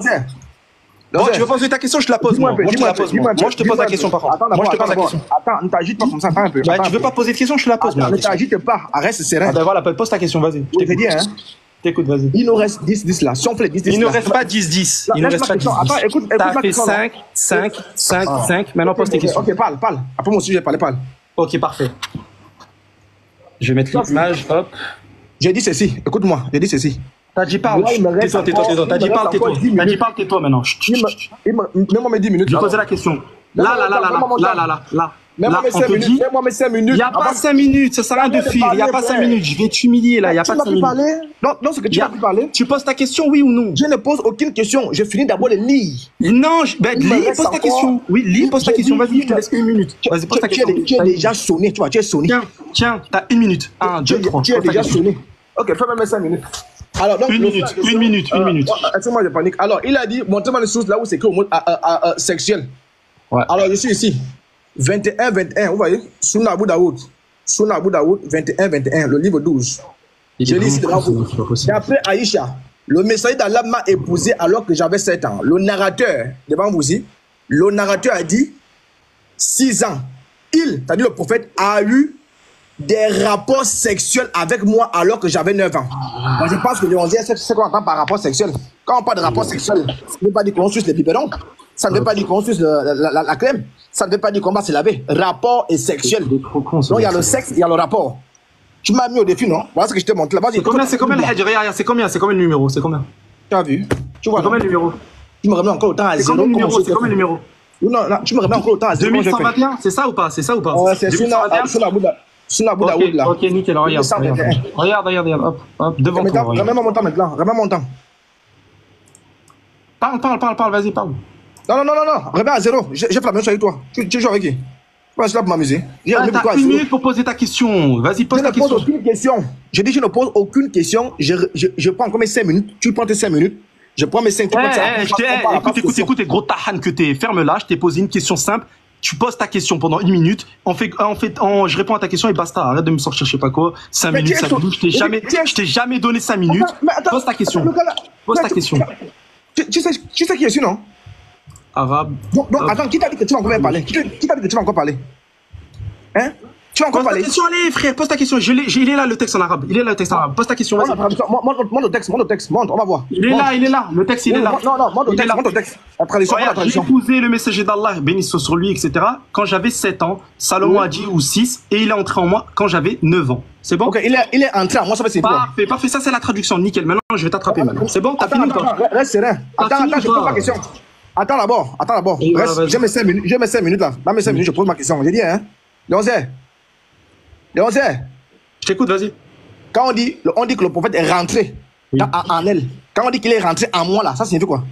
Bon, tu veux poser ta question, je te la pose. Moi, je te pose la question par contre. Moi, je te pose la question. Attends, ne t'agite pas comme ça, un peu. Tu veux pas poser de question, je te la pose. Ne t'agite pas, reste serein. Ben voilà, pose ta question, vas-y. Je t'ai dit, hein. T'écoute, vas-y. Il nous reste 10-10 là. Si on fait les 10-10. Il ne reste pas 10-10. Il ne reste pas 10-10. Attends, écoute. T'as fait 5. Maintenant, pose tes questions. Ok, parle. Après mon sujet, parle. Ok, parfait. Je vais mettre l'image, hop. J'ai dit ceci, écoute-moi, j'ai dit ceci. T'as dit parle, tais-toi. T'as dit parle, tais-toi maintenant. Mets-moi mes 10 minutes. Je vais poser la question. Là. Mets-moi mes 5 minutes. Il n'y a pas 5 minutes, ça sert à rien de fuir. Il n'y a pas 5 minutes, je vais t'humilier là. Il n'y a pas 5 minutes. Non, c'est que tu n'as plus parlé. Tu poses ta question, oui ou non? Je ne pose aucune question. Je finis d'abord de lire. Non, lis, pose ta question. Oui, lis, pose ta question. Vas-y, je te laisse 1 minute. Vas-y, pose ta question. Tu es déjà sonné, tu vois, tu es sonné. Tiens, t'as 1 minute. 1, 2, 3. Tu es déjà sonné. Ok, fais même 5 minutes. Alors, donc, 1 minute. Excuse-moi, je panique. Alors, il a dit, montrez-moi les sources là où c'est écrit au mot sexuel. Ouais. Alors, je suis ici. 21, vous voyez, Sunna Abu Daoud, 21, le livre 12. Je lis ici devant vous. D'après Aïcha, le messager d'Allah m'a épousé alors que j'avais 7 ans. Le narrateur, devant vous ici, le narrateur a dit 6 ans. c'est-à-dire le prophète, a eu des rapports sexuels avec moi alors que j'avais 9 ans. Moi, je pense que le 11e, c'est ce qu'on entend par rapport sexuel. Quand on parle de rapport sexuel, ça ne veut pas dire qu'on suce les biberons. Ça ne veut pas dire qu'on suce la crème. Ça ne veut pas dire qu'on va se laver. Rapport et sexuel. Donc, il y a le sexe, il y a le rapport. Tu m'as mis au défi, non? Voilà ce que je te montre. C'est combien le Hajj? Regarde, c'est combien le numéro? C'est combien? Tu as vu? Tu vois, combien le numéro? Tu me remets encore autant à 0. C'est combien le numéro? Non, tu me remets encore autant à 0. 2121, c'est ça ou pas? C'est c'est Sunna Abu Daoud là. Ok, nickel, regarde. Regarde, hop, devant toi. Remets-moi mon temps maintenant, remets mon temps. Parle, vas-y, parle. Non, remets à 0. J'ai fait la même chose avec toi. Tu joues avec qui? Je suis là pour m'amuser. T'as 1 minute pour poser ta question. Vas-y, pose ta question. Je ne pose aucune question. Je dis je ne pose aucune question. Je prends encore mes 5 minutes. Tu prends tes 5 minutes. Je prends mes 5 minutes. Écoute, gros tahan que t'es. Ferme-la, je t'ai posé une question simple. Tu poses ta question pendant 1 minute. Je réponds à ta question et basta. Arrête de me sortir, je sais pas quoi. 5 minutes. Je t'ai jamais donné 5 minutes. Pose ta question. Pose ta question. Tu sais qui est ici, non? Arabe. Donc attends, qui t'a dit que tu vas encore parler? Qui t'a dit que tu vas encore parler? Hein? Tu vas encore parler? Pose ta question, allez, frère, pose ta question. Il est là, le texte en arabe. Pose ta question, vas-y. Montre le texte, montre, on va voir. Il est là, le texte, il est là. Non, montre le texte. La tradition, la tradition. J'ai épousé le messager d'Allah, béni soit sur lui, etc. Quand j'avais 7 ans, Salomon a dit, ou 6, et il est entré en moi quand j'avais 9 ans. C'est bon? Ok, il est entré en moi, ça va c'est parfait, ça c'est la traduction, nickel. Maintenant, je vais t'attraper maintenant. C'est bon? T'as fini ou pas? Reste serein. Attends, je pose ma question. Attends d'abord. J'ai mes 5 minutes là. Dans mes 5 minutes, je pose ma question. J'ai dit, hein? Léonzé. Je t'écoute, vas-y. Quand on dit que le prophète est rentré en elle, quand on dit qu'il est rentré en moi là, ça signifie quoi?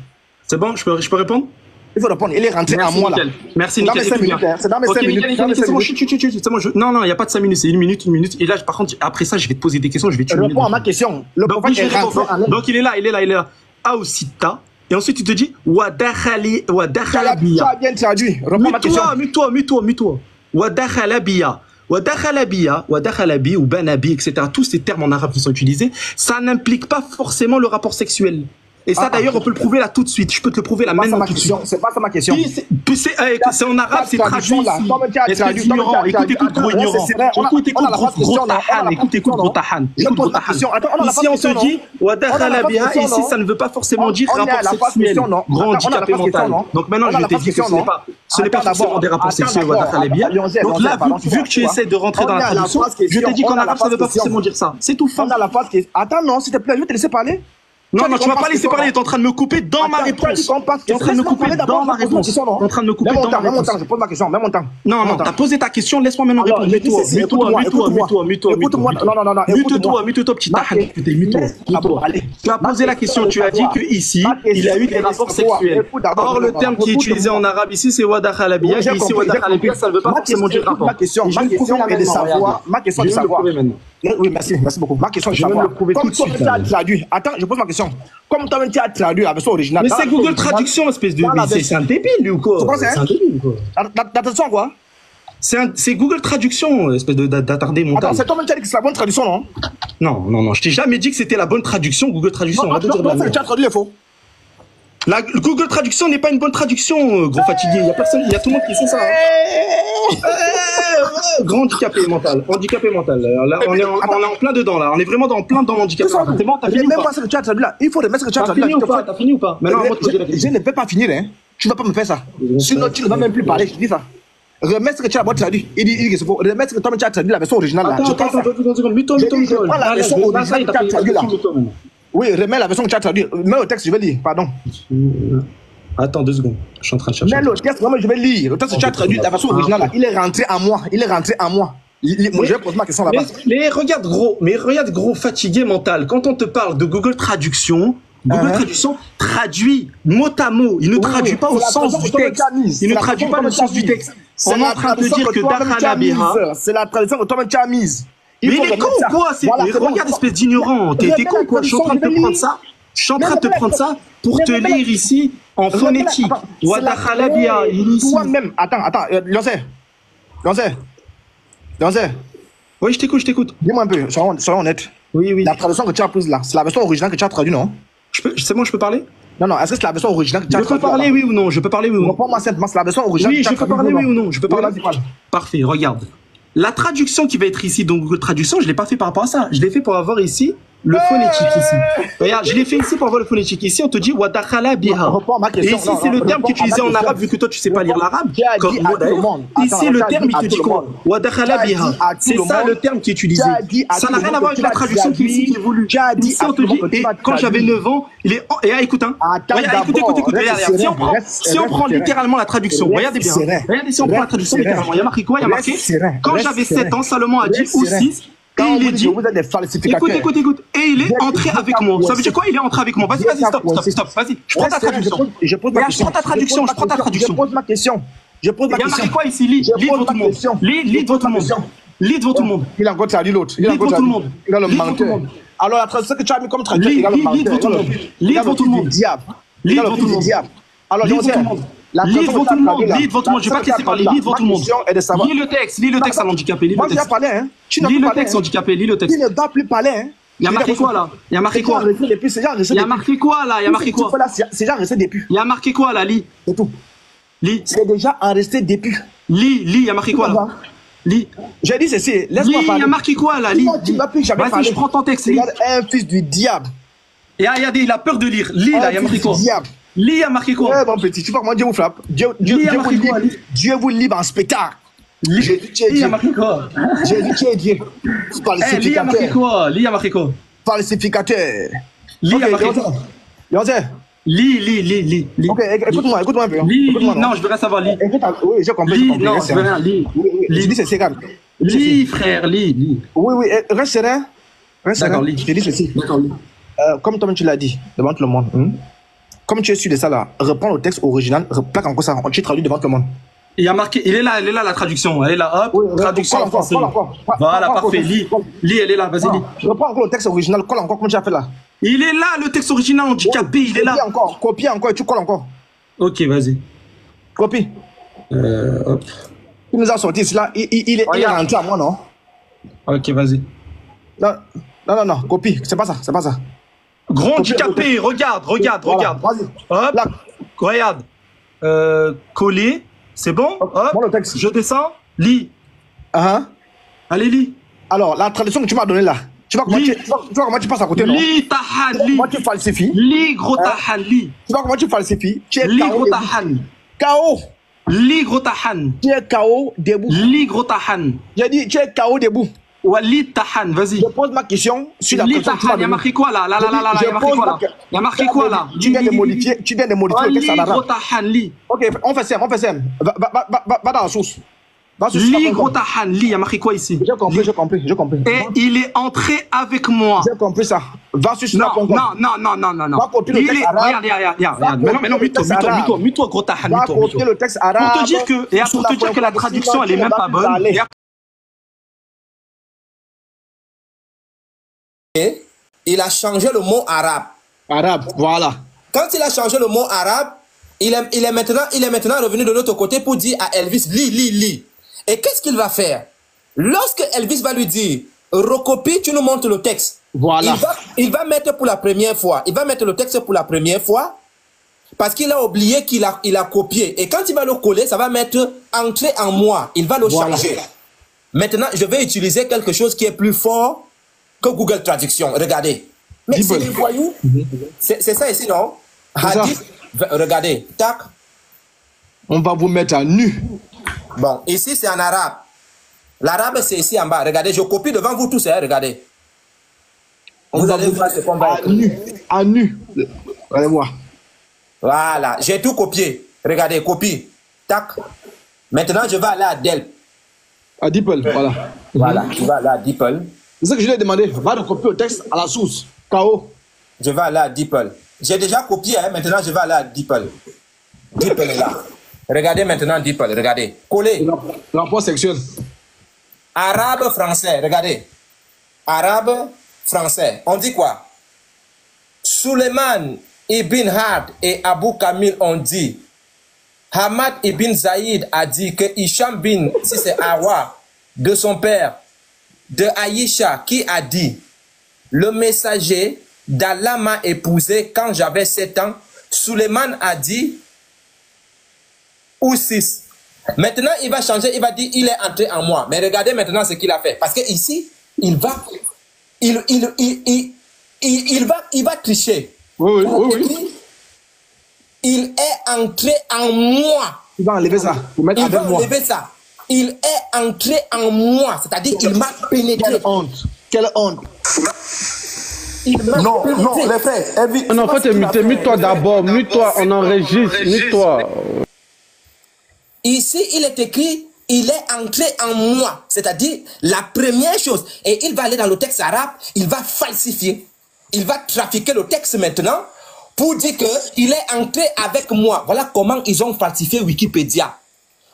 C'est bon, je peux répondre? Il faut répondre, il est rentré en moi là. Merci, nickel. C'est dans mes 5 minutes. C'est bon, c'est bon. Non, il n'y a pas de 5 minutes, c'est 1 minute. Et là, par contre, après ça, je vais te poser des questions, je vais te réponds à ma question. Le prophète est rentré en elle. Donc il est là. Aoussita. Et ensuite, tu te dis, Wadakhalabiya. Tu as bien traduit. Réponds à ma question. Mute-toi. Wadakhalabi ou banabi, etc. Tous ces termes en arabe qui sont utilisés, ça n'implique pas forcément le rapport sexuel. Et ça, d'ailleurs, on peut le prouver là tout de suite. Je peux te le prouver là maintenant tout de suite. C'est pas ça ma question. C'est en arabe, c'est traduit ici. Espèce ignorant. Écoute, gros ignorant. Écoute, gros tahan. Ici, on te dit, wadakhala biha. Ici, ça ne veut pas forcément dire rapport sexuel. Grand handicapé mental. Donc maintenant, je t'ai dit que ce n'est pas forcément des rapports sexuels, wadakhala biha. Donc là, vu que tu essaies de rentrer dans la traduction, je t'ai dit qu'en arabe, ça ne veut pas forcément dire ça. C'est tout. Attends, non, s'il te plaît, je vais te laisser parler. Non, tu vas pas laisser parler, tu es en train de me couper dans ma réponse. Tu es en train de me couper dans ma réponse. Tu es en train de me couper dans ma réponse. Je pose ma question, même mon temps. Non, tu as posé ta question, laisse-moi maintenant répondre. Mute-toi, petit tahan. Tu as posé la question, tu as dit qu'ici, il a eu des rapports sexuels. Or, le terme qui est utilisé en arabe ici, c'est wadakhala biha. Ici, wadakhala biha, ça ne veut pas forcément dire rapport. Ma question est de savoir. Oui, merci beaucoup. Ma question est de savoir. Comme toi, tu as traduit. Attends, je pose ma question. Comme toi, tu as traduit la version originale. Mais c'est Google Traduction, espèce de. C'est un débile, ou quoi? C'est un débile, quoi. Attention, quoi? C'est Google Traduction, espèce d'attardé mental. Attends, c'est toi-même qui as dit que c'est la bonne traduction, non? Non. Je t'ai jamais dit que c'était la bonne traduction, Google Traduction. Non, tu as traduit les faux. Le Google Traduction n'est pas une bonne traduction, gros fatigué. Il y a tout le monde qui sait ça. Grand handicapé mental. Là, on est en plein dedans, là. On est vraiment en plein dans l'handicapé mental. C'est bon, t'as fini ou pas? Même moi, ce que tu as traduit là. Il faut remettre ce que tu as traduit là. T'as fini ou pas? Maintenant, je ne vais pas finir, hein. Tu ne vas pas me faire ça. Sinon, tu ne vas même plus parler. Je dis ça. Remets ce que tu as traduit. Il dit que c'est faux. Remets ce que toi-même tu as traduit la version originale là. Attends. Mute-toi. Prends la version originale que tu as traduit là. Oui, remets la version que tu as traduite. Mets le texte, je vais lire. Pardon. Attends 2 secondes. Je suis en train de chercher. Mets le texte, vraiment, je vais lire. Le texte que tu as traduit, la version originale là. Il est rentré à moi. Moi, je vais poser ma question là-bas. Mais regarde gros fatigué mental. Quand on te parle de Google Traduction, Traduction traduit mot à mot. Il ne traduit pas au sens du texte. Il ne traduit pas le sens du texte. On est en train de te dire que dakhala biha. C'est la traduction que toi-même tu as mise. Mais il est con ou quoi? Regarde, espèce d'ignorant. T'es con ou quoi? Je suis en train de te prendre ça. Je suis en train de te prendre ça pour te lire ici en phonétique. Wadakhala biha. Toi-même. Attends. Lancez. Oui, je t'écoute. Dis-moi un peu, soyons honnêtes. Oui. La traduction que tu as prise là, c'est la version originale que tu as traduite, non? C'est bon, je peux parler? Non, est-ce que c'est la version originale que tu as traduite? Je peux parler, oui ou non? Je peux parler, oui ou non? Réponds-moi simplement, c'est la version originale. Oui, je peux parler, oui ou non? Je peux parler. Parfait, regarde. La traduction qui va être ici, donc Google Traduction, je ne l'ai pas fait par rapport à ça. Je l'ai fait pour avoir ici le phonétique ici. Regarde, je l'ai fait ici pour avoir le phonétique. Ici, on te dit wadakhala biha. Et ici, c'est le terme qui est utilisé en arabe, vu que toi, tu ne sais pas lire l'arabe. Ici, le terme, il te dit quoi? Wadakhala biha. C'est ça le terme qui est utilisé. Ça n'a rien à voir avec la traduction qui est voulue. Ici, on te dit, et quand j'avais 9 ans, il est. Et écoute, écoute. Regarde, si on prend littéralement la traduction, regardez bien. Regardez, si on prend la traduction littéralement, il y a marqué quoi? Il y a marqué, quand j'avais 7 ans, Salomon a dit, ou 6. Et il est dit, écoute, et il est entré avec moi. Ça veut dire quoi? Il est entré avec moi. Vas-y, stop, vas-y. Je prends ta traduction. Je prends ta traduction. Je pose ma question. Il y a marqué quoi ici? Lis devant tout le monde. Lis devant tout le monde. Il a encore traduit l'autre. Lis devant tout le monde. Il a le menteur. Alors la traduction que tu as mis comme traduction, il a le menteur. Lis devant tout le monde. Lis devant tout le monde. Alors, lis devant tout le monde. Je vais pas te laisser parler. Lis devant tout le monde. Lis le texte à l'handicapé. Lis le texte. Lis le texte handicapé. Lis le texte. Tu ne dois plus parler, hein. Il y a marqué quoi là? Il y a marqué quoi? Il y a marqué quoi là? Il y a marqué quoi? C'est déjà resté depuis. Il y a marqué quoi là? Lis. C'est tout. Lis. C'est déjà en resté depuis. Lis. Il y a marqué quoi là? Lis. J'ai dit ceci. Laisse-moi parler. Il y a marqué quoi là? Lis. Tu ne vas plus jamais parler. Vas-y, je prends ton texte. Lis. Un fils du diable. Et regardez, il a peur de lire. Lis là. Il y a marqué quoi? Lis, il y a marqué quoi? Ouais, mon petit, tu vois comment Dieu vous frappe. Dieu vous livre en spectacle. Lis, il y a marqué quoi? J'ai dit tu es Dieu. Lis, il y a marqué quoi? Lis, il y a marqué quoi? Falsificateur. Lis, il y a marqué quoi? Lis. Ok, écoute-moi un peu. Non, je veux rien savoir, lis. Oui, j'ai compris. Non, je veux rien, lis. Lis, c'est ségal. Lis, frère, lis. Oui, reste serein. D'accord, lis. Je te dis ceci. D'accord, lis. Comme toi-même tu l'as dit devant tout le monde, comme tu es sûr de ça là, reprends le texte original, plaque encore ça, tu traduis devant tout le monde. Il y a marqué, elle est là la traduction, elle est là, hop, oui, traduction en français. Voilà, parfait, lis, elle est là, vas-y, lis. Reprends encore le texte original, colle encore comme tu as fait là. Il est là, le texte original handicapé, il est là. Copie encore et tu colles encore. Ok, vas-y. Copie. Hop. Il nous a sorti cela, il est rentré à moi, non? Ok, vas-y. Non, copie, c'est pas ça. Grand handicapé, regarde. Voilà, Hop, là. regarde. Coller, c'est bon. Hop, le texte. je descends. Lis. Allez, lis. Alors, la traduction que tu m'as donnée là, tu vois comment tu passes à côté, non? Lis, tahan, lis. Comment tu falsifies? Lis, gros tahan, lis. Tu vois comment tu falsifies? Tu es Lis, gros tahan. KO. Lis, gros tahan. Tu es KO debout. Lis, gros tahan. J'ai dit, tu es KO debout. Lis, tahan, vas-y. Je pose ma question sur la traduction. Il y a marqué quoi là? Il y a marqué quoi là? Tu viens de modifier le texte en arabe. Gros tahan, lis. Ok, on fait simple. Va dans la source. Lis, gros tahan, lis. Il y a marqué quoi ici? J'ai compris. Et il est entré avec moi. J'ai compris ça. Va sur non. Regarde. Mais non, mute-toi, gros tahan. Va copier le texte arabe. Pour te dire que la traduction, elle est même pas bonne. Il a changé le mot arabe. Arabe, voilà. Quand il a changé le mot arabe, il est maintenant revenu de l'autre côté pour dire à Elvis, lis. Et qu'est-ce qu'il va faire? Lorsque Elvis va lui dire, recopie, tu nous montres le texte. Voilà. Il va mettre pour la première fois. Il va mettre le texte pour la première fois parce qu'il a oublié qu'il a copié. Et quand il va le coller, ça va mettre entrer en moi. Il va le changer. Maintenant, je vais utiliser quelque chose qui est plus fort que Google Traduction. Regardez. Mais c'est les voyous. C'est ça ici, non? Hadith. Regardez. Tac. On va vous mettre à nu. Bon, ici c'est en arabe. L'arabe c'est ici en bas. Regardez, je copie devant vous tous. Hein, regardez. Vous allez voir ce qu'on va écrire. À nu. Allez voir. Voilà. J'ai tout copié. Regardez, copie. Tac. Maintenant, je vais aller à Delp. À DeepL, voilà. Voilà, je vais aller à DeepL. C'est ça que je lui ai demandé. Va recopier le texte à la source. KO. Je vais aller à DeepL. J'ai déjà copié, hein. Maintenant je vais aller à DeepL. DeepL est là. Regardez maintenant DeepL, regardez. Collez. Rapport sexuel. Arabe, français, regardez. Arabe, français. On dit quoi? Suleiman ibn Had et Abu Kamil ont dit. Hamad ibn Zaïd a dit que Hicham bin, si c'est Awa, de son père, de Aïcha, qui a dit, le messager d'Allah m'a épousé quand j'avais 7 ans. Suleiman a dit, ou 6. Maintenant, il va changer, il va dire, il est entré en moi. Mais regardez maintenant ce qu'il a fait. Parce que ici, il va tricher. Oui. Il est entré en moi. Il va enlever ça. Il va enlever ça. Il est entré en moi. C'est-à-dire qu'il m'a pénétré. Quelle honte. Non, les frères. Non, faut te mute-toi d'abord. Mute-toi, on enregistre. Mute-toi. Ici, il est écrit, il est entré en moi. C'est-à-dire, la première chose. Et il va aller dans le texte arabe, il va falsifier. Il va trafiquer le texte maintenant pour dire qu'il est entré avec moi. Voilà comment ils ont falsifié Wikipédia.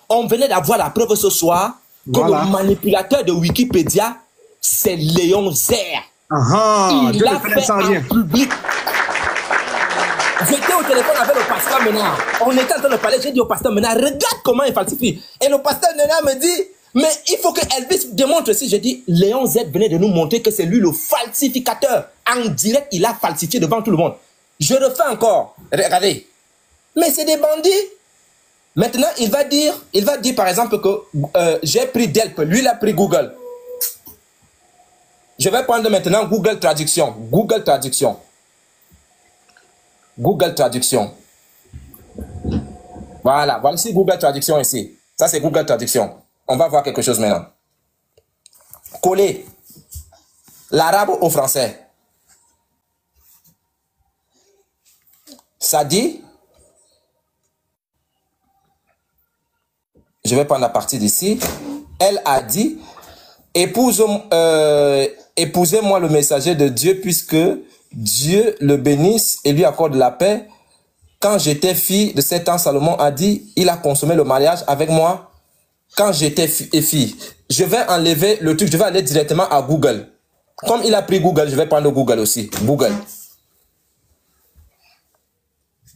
On venait d'avoir la preuve ce soir que le manipulateur de Wikipédia, c'est Léon Zer. Il l'a fait en public. J'étais au téléphone avec le pasteur Ménard. On était en train de parler, j'ai dit au pasteur Ménard, regarde comment il falsifie. Et le pasteur Ménard me dit, mais il faut que Elvis démontre aussi. J'ai dit, Léon Z venait de nous montrer que c'est lui le falsificateur. En direct, il a falsifié devant tout le monde. Je refais encore. Regardez. Mais c'est des bandits. Maintenant, il va dire par exemple que j'ai pris Delp, lui il a pris Google. Je vais prendre maintenant Google Traduction. Google Traduction. Google Traduction. Voilà, voici Google Traduction ici. Ça c'est Google Traduction. On va voir quelque chose maintenant. Coller l'arabe au français. Ça dit, je vais prendre la partie d'ici. Elle a dit, épousez-moi le messager de Dieu, puisque Dieu le bénisse et lui accorde la paix. Quand j'étais fille de 7 ans, Salomon a dit, il a consommé le mariage avec moi quand j'étais fille. Je vais enlever le truc, je vais aller directement à Google. Comme il a pris Google, je vais prendre Google aussi. Google.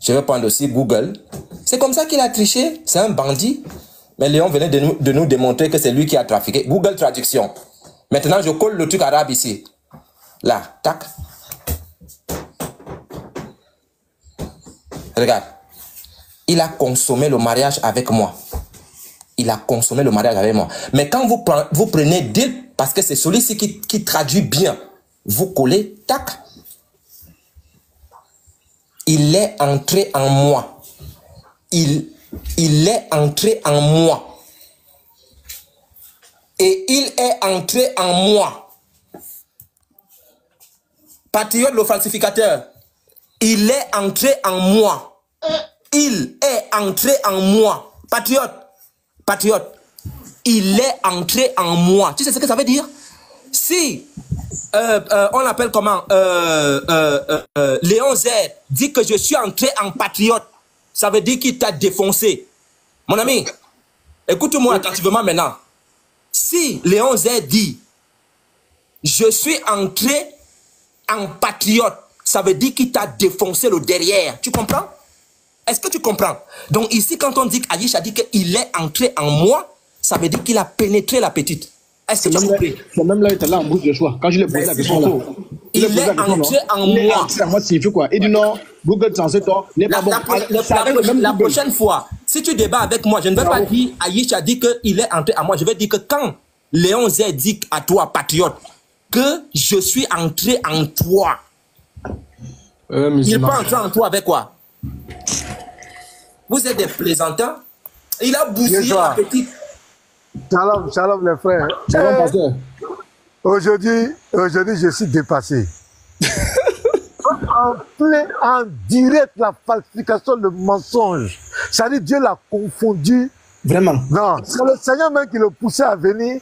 Je vais prendre aussi Google. C'est comme ça qu'il a triché. C'est un bandit. Mais Léon venait de nous démontrer que c'est lui qui a trafiqué. Google Traduction. Maintenant, je colle le truc arabe ici. Là, tac. regarde. Il a consommé le mariage avec moi. Il a consommé le mariage avec moi. Mais quand vous prenez deal, parce que c'est celui-ci qui traduit bien, vous collez, tac. Il est entré en moi. Il est entré en moi. Et il est entré en moi. Patriote, le falsificateur. Il est entré en moi. Il est entré en moi. Patriote. Patriote. Il est entré en moi. Tu sais ce que ça veut dire? Si on l'appelle comment Léon Z dit que je suis entré en patriote, ça veut dire qu'il t'a défoncé. Mon ami, écoute-moi attentivement maintenant. Si Léon Z dit je suis entré en patriote, ça veut dire qu'il t'a défoncé le derrière. Tu comprends? Est-ce que tu comprends? Donc ici, quand on dit qu'Aïcha dit qu'il est entré en moi, ça veut dire qu'il a pénétré la petite. Est-ce que tu as compris? C'est même là, il était là en bouche de choix. Quand je lui ai posé la question là. Il est entré en moi. Il est entré en moi, signifie quoi? Il dit non, Google censé toi, n'est pas bon. La prochaine fois, si tu débats avec moi, je ne vais pas dire Aïcha dit qu'il est entré en moi. Je vais dire que quand Léon Z dit à toi, patriote, que je suis entré en toi. Il n'est pas entré en toi avec quoi? Vous êtes des plaisantins. Il a bousillé la petite. Shalom, shalom les frères. Shalom, pasteur. Aujourd'hui, je suis dépassé. En plein, en direct, la falsification, le mensonge. Ça dit Dieu l'a confondu. Vraiment. Non, c'est le Seigneur même qui le poussait à venir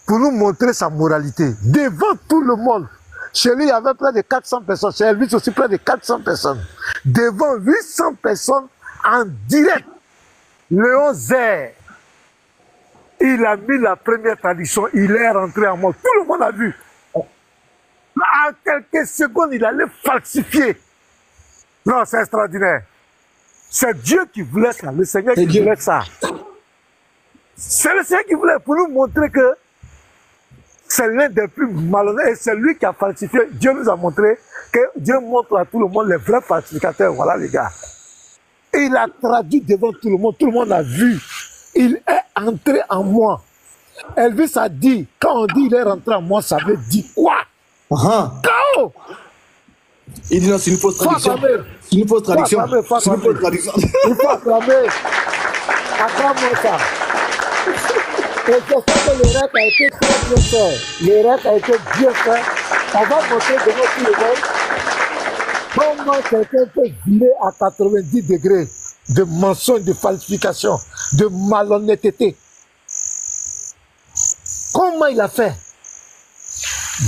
pour nous montrer sa moralité. Devant tout le monde. Chez lui, il y avait près de 400 personnes. Chez Elvis aussi, près de 400 personnes. Devant 800 personnes, en direct. Léon Zère, il a mis la première tradition. Il est rentré en moi. Tout le monde a vu. En quelques secondes, il allait falsifier. Non, c'est extraordinaire. C'est Dieu qui voulait ça. Le Seigneur qui voulait ça. C'est le Seigneur qui voulait pour nous montrer que c'est l'un des plus malhonnêtes et c'est lui qui a falsifié. Dieu nous a montré que Dieu montre à tout le monde les vrais falsificateurs. Voilà les gars. Et il a traduit devant tout le monde a vu. Il est entré en moi. Elvis a dit, quand on dit il est rentré en moi, ça veut dire quoi? Chaos! Il dit non, c'est une fausse traduction. C'est une fausse traduction. C'est une fausse traduction. Il faut acclamer. Acclame-moi ça. Et je sais que le reste a été très bien fait. Le reste a été bien fait. On va montrer devant tout le monde comment quelqu'un peut virer à 90 degrés de mensonge, de falsification, de malhonnêteté. Comment il a fait?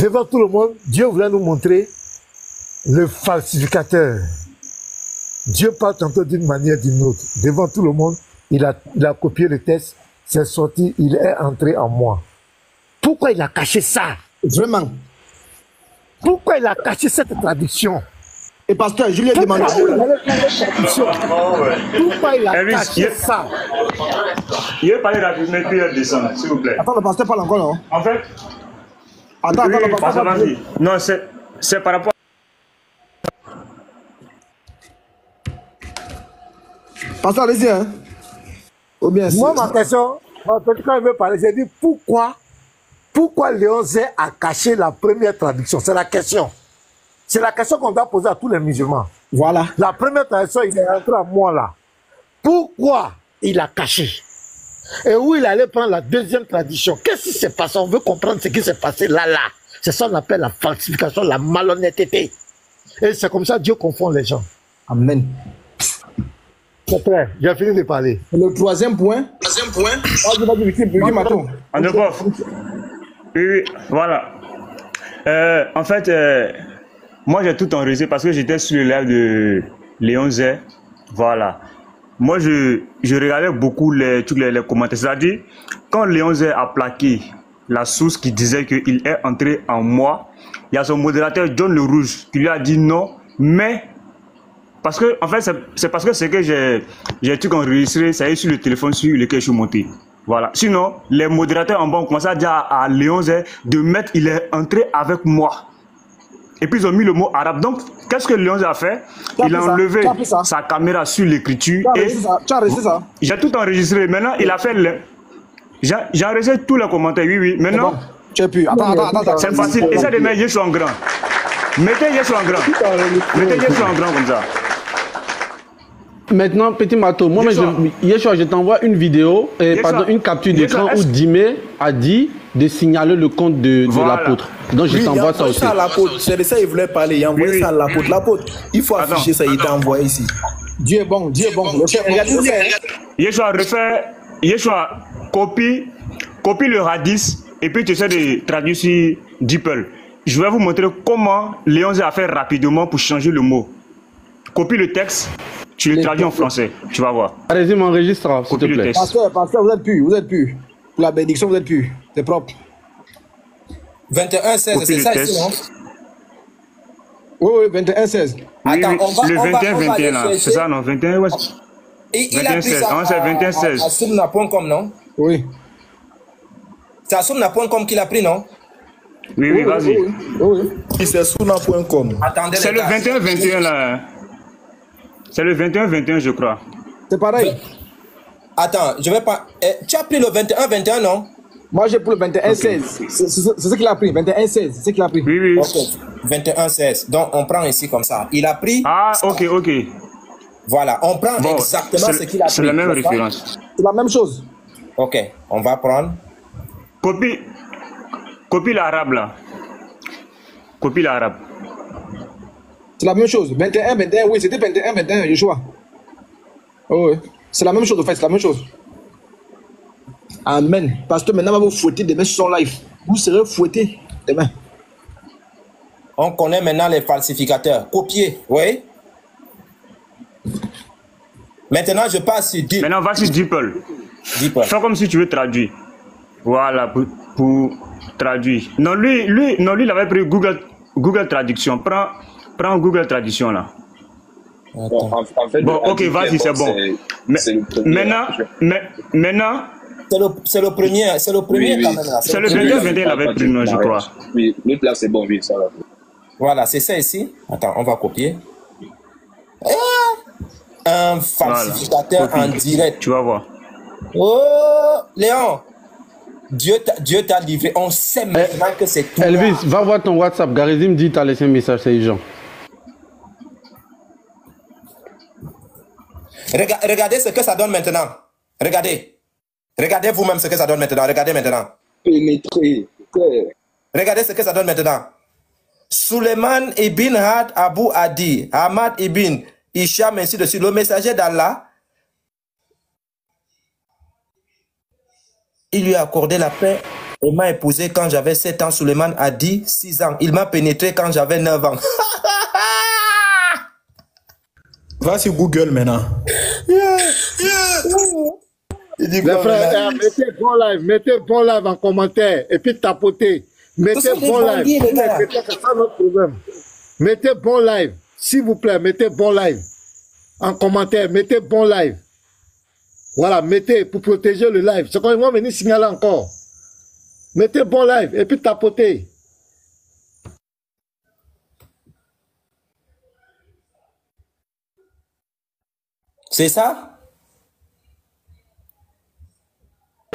Devant tout le monde, Dieu voulait nous montrer le falsificateur. Dieu parle tantôt d'une manière d'une autre. Devant tout le monde, il a copié le texte, c'est sorti, il est entré en moi. Pourquoi il a caché ça? Vraiment. Pourquoi il a caché cette traduction? Et pasteur, je lui ai demandé. Pourquoi il a caché ça? Il veut parler rapidement, puis il descend, s'il vous plaît. Attends, le pasteur parle encore, non? En fait. Attends, oui, le pasteur. Non, c'est par rapport. Pasteur, allez-y, hein? Ou bien, moi, ma question, quand il veut parler, j'ai dit pourquoi Léon Zé a caché la première traduction? C'est la question. C'est la question qu'on doit poser à tous les musulmans. Voilà. La première traduction, il est rentré à moi là. Pourquoi il a caché? Et où il allait prendre la deuxième tradition? Qu'est-ce qui s'est passé? On veut comprendre ce qui s'est passé là. C'est ça qu'on appelle la falsification, la malhonnêteté. Et c'est comme ça que Dieu confond les gens. Amen. C'est clair, j'ai fini de parler. Le troisième point. En Europe. Oui, voilà. En fait, moi j'ai tout enregistré parce que j'étais sur le live de Léon Zé. Voilà. Moi je regardais beaucoup tous les commentaires. C'est-à-dire, quand Léon Zé a plaqué la source qui disait qu'il est entré en moi, il y a son modérateur John Le Rouge qui lui a dit non, mais parce que en fait c'est parce que c'est que j'ai tout enregistré, ça y est sur le téléphone sur lequel je suis monté. Voilà. Sinon, les modérateurs en bas ont commencé à dire à Léon Zé de mettre il est entré avec moi. et puis ils ont mis le mot arabe. Donc, qu'est-ce que Léon a fait? Il a enlevé sa caméra sur l'écriture et j'ai tout enregistré. Maintenant, il a fait j'ai enregistré tous les commentaires. Oui. Maintenant, tu as pu. Attends. C'est facile. Essaye de mettre Yeshua en grand. Mettez Yeshua en grand. Mettez Yeshua en grand comme ça. Maintenant, petit Mato, moi, Yeshua, je t'envoie une vidéo, une capture d'écran où Dimé a dit de signaler le compte de l'apôtre. Donc, je t'envoie ça aussi. C'est de ça qu'il voulait parler. Il a envoyé ça à l'apôtre. L'apôtre, il faut afficher ça, il t'a envoyé ici. Dieu est bon, Dieu est bon. Yeshua, Yeshua, copie le hadith et puis tu essaies de traduire sur DeepL. Je vais vous montrer comment Léon a fait rapidement pour changer le mot. Copie le texte. Tu le traduis en français, tu vas voir. Allez-y, m'enregistre, s'il te plaît. Pasteur, vous êtes plus. Pour la bénédiction, vous êtes plus. C'est propre. 21-16, c'est ça ici, non? Oui, 21-16. Attends, le 21-21 là, c'est ça, non? 21, ouais. Il a pris ça à Soumna.com, non? Oui. C'est à Soumna.com qu'il a pris, non? Oui, vas-y. Oui. C'est Soumna.com. C'est le 21-21 là. C'est le 21-21, je crois. C'est pareil. Attends, je vais pas... tu as pris le 21-21, non? Moi, j'ai pris le 21-16. C'est ce qu'il a pris. 21-16, c'est ce qu'il a pris. Oui. Ok. 21-16. Donc, on prend ici comme ça. Il a pris... Ah, ok. Voilà, on prend exactement ce qu'il a pris. C'est la même référence. C'est la même chose. Ok, on va prendre... Copie l'arabe là. Copie l'arabe. C'est la même chose. 21, 21, oui, c'était 21, 21, Yeshua. Oh, oui. C'est la même chose, en fait, c'est la même chose. Amen. Pasteur, maintenant, vous fouettez demain sur son live. Vous serez fouetté demain. On connaît maintenant les falsificateurs. Copier, oui. Maintenant, je passe sur DeepL. Maintenant, va sur DeepL. Fais comme si tu veux traduire. Voilà, pour traduire. Non, lui, il avait pris Google Traduction. Prends Google Traduction là. Bon, en fait, bon, ok, vas-y, c'est bon. Maintenant, c'est le premier oui. quand même là. C'est le 21, il avait pris, je crois. Oui, l'autre là, c'est bon, oui, ça va. Voilà, c'est ça ici. Attends, on va copier. Un falsificateur en direct. Tu vas voir. Oh, Léon, Dieu t'a livré. On sait maintenant que c'est tout. Elvis, va voir ton WhatsApp. Garizim dit t'as laissé un message, c'est urgent. Regardez ce que ça donne maintenant. Regardez. Regardez vous-même ce que ça donne maintenant. Regardez maintenant. Pénétrer. Regardez ce que ça donne maintenant. Suleiman ibn Had Abu Adi, Ahmad ibn Isham, ainsi de suite. Le messager d'Allah, il lui a accordé la paix. Il m'a épousé quand j'avais 7 ans. Suleiman a dit 6 ans. Il m'a pénétré quand j'avais 9 ans. Va sur Google maintenant. Les frères, mettez bon live en commentaire et puis tapotez. Mettez bon live. C'est ça notre problème. Mettez bon live. S'il vous plaît, mettez bon live. En commentaire, mettez bon live. Voilà, mettez pour protéger le live. C'est quand ils vont venir signaler encore. Mettez bon live et puis tapotez. C'est ça?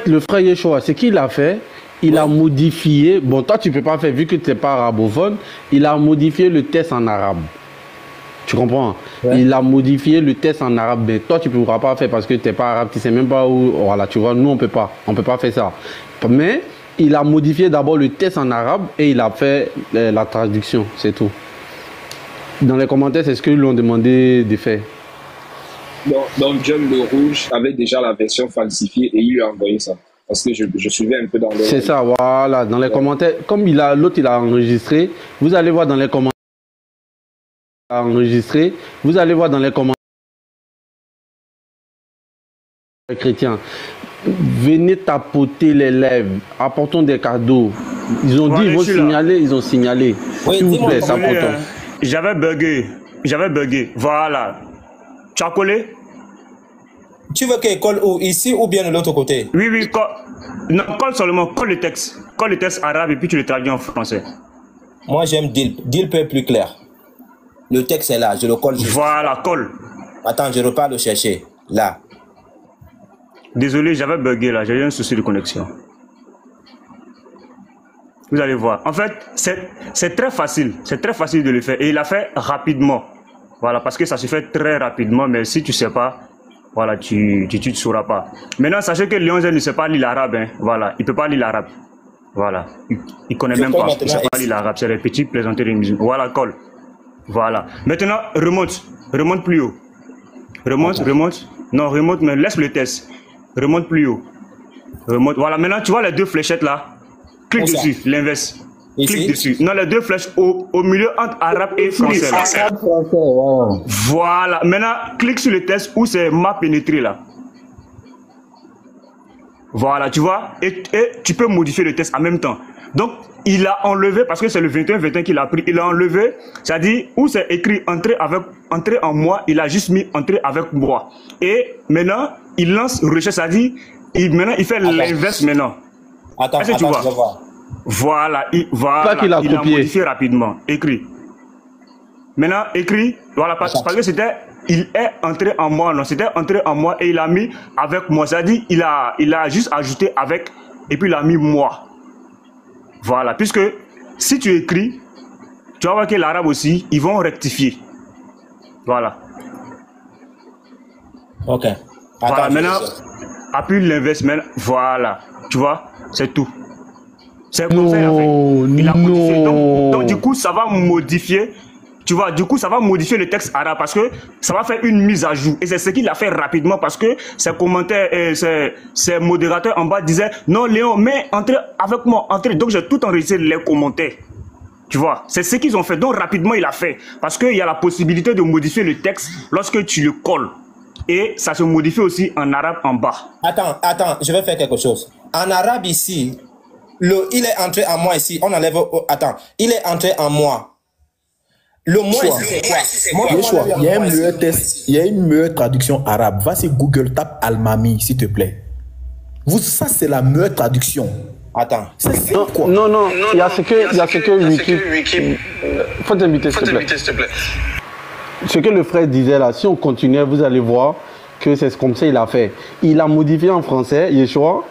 Le frère Yeshua, ce qu'il a fait, il a modifié. Bon, toi, tu ne peux pas faire, vu que tu n'es pas arabophone, il a modifié le texte en arabe. Tu comprends? Ouais. Il a modifié le texte en arabe. Mais toi, tu ne pourras pas faire parce que tu n'es pas arabe, tu ne sais même pas où. Voilà, tu vois, nous, on ne peut pas. On ne peut pas faire ça. Mais il a modifié d'abord le texte en arabe et il a fait la traduction. C'est tout. Dans les commentaires, c'est ce qu'ils lui ont demandé de faire. Donc John le Rouge avait déjà la version falsifiée et il lui a envoyé ça. Parce que je suivais un peu dans le... C'est ça, voilà. Dans les commentaires, comme l'autre, il a enregistré, vous allez voir dans les commentaires. Vous allez voir dans les commentaires. Chrétiens, venez tapoter les lèvres, apportons des cadeaux. Ils ont dit, ils vont signaler, ils ont signalé. Oui, s'il vous plaît, tapotons. J'avais bugué. Voilà. Tu as collé? Tu veux qu'il colle où? Ici ou bien de l'autre côté? Oui, non, colle seulement, colle le texte. Colle le texte arabe et puis tu le traduis en français. Moi, j'aime deal. Deal peut être plus clair. Le texte est là, je le colle. Voilà, colle. Attends, je repars le chercher. Là. Désolé, j'avais bugué là, j'ai eu un souci de connexion. Vous allez voir. En fait, c'est très facile. C'est très facile de le faire. Et il l'a fait rapidement. Voilà, parce que ça se fait très rapidement, mais si tu ne sais pas, voilà, tu ne sauras pas. Maintenant, sachez que Léon ne sait pas lire l'arabe. Hein. Voilà, il ne peut pas lire l'arabe. Voilà, il ne connaît même pas. Il ne sait pas lire l'arabe. C'est les petits plaisanteries de musique. Voilà, colle. Voilà. Maintenant, remonte. Remonte plus haut. Remonte, remonte. Non, remonte, mais laisse le test. Remonte plus haut. Remonte. Voilà, maintenant, tu vois les deux fléchettes là. Clique dessus, l'inverse. Clique dessus. Non, les deux flèches au milieu entre arabe et français. Là. Voilà. Maintenant, clique sur le test où c'est m'a pénétré là. Voilà, tu vois. Et tu peux modifier le test en même temps. Donc, il a enlevé, parce que c'est le 21-21 qu'il a pris, il a enlevé, c'est-à-dire où c'est écrit entrer en moi, il a juste mis entrer avec moi. Et maintenant, il lance recherche, c'est-à-dire, maintenant, il fait l'inverse maintenant. Attends, tu vois? Voilà, il a modifié rapidement. Écrit. Maintenant, écrit, voilà, parce que c'était, il est entré en moi, non, c'était entré en moi et il a mis avec moi. C'est-à-dire, il a juste ajouté avec et puis il a mis moi. Voilà, puisque si tu écris, tu vas voir que l'arabe aussi, ils vont rectifier. Voilà. Ok. Voilà, Attends, maintenant, appuie l'inverse, voilà, tu vois, c'est tout. C'est comme ça, en fait. Il a modifié. Donc, du coup, ça va modifier, tu vois, du coup, ça va modifier le texte arabe parce que ça va faire une mise à jour. Et c'est ce qu'il a fait rapidement parce que ses commentaires et ses modérateurs en bas disaient non, Léon, mais entrez avec moi, entrez. Donc, j'ai tout enregistré les commentaires. Tu vois, c'est ce qu'ils ont fait. Donc, rapidement, il a fait. Parce qu'il y a la possibilité de modifier le texte lorsque tu le colles. Et ça se modifie aussi en arabe en bas. Attends, je vais faire quelque chose. En arabe ici, il est entré en moi ici. On enlève. Attends, il est entré en moi. Le moi ici, c'est quoi? Il y a un meilleur test, il y a une meilleure traduction arabe. Va sur Google, tape Almami, s'il te plaît. Ça, c'est la meilleure traduction. Attends. Non, il y a ce que Wiki. Faut t'inviter, s'il te plaît. Ce que le frère disait là, si on continuait, vous allez voir que c'est comme ça qu'il a fait. Il a modifié en français, Yeshua.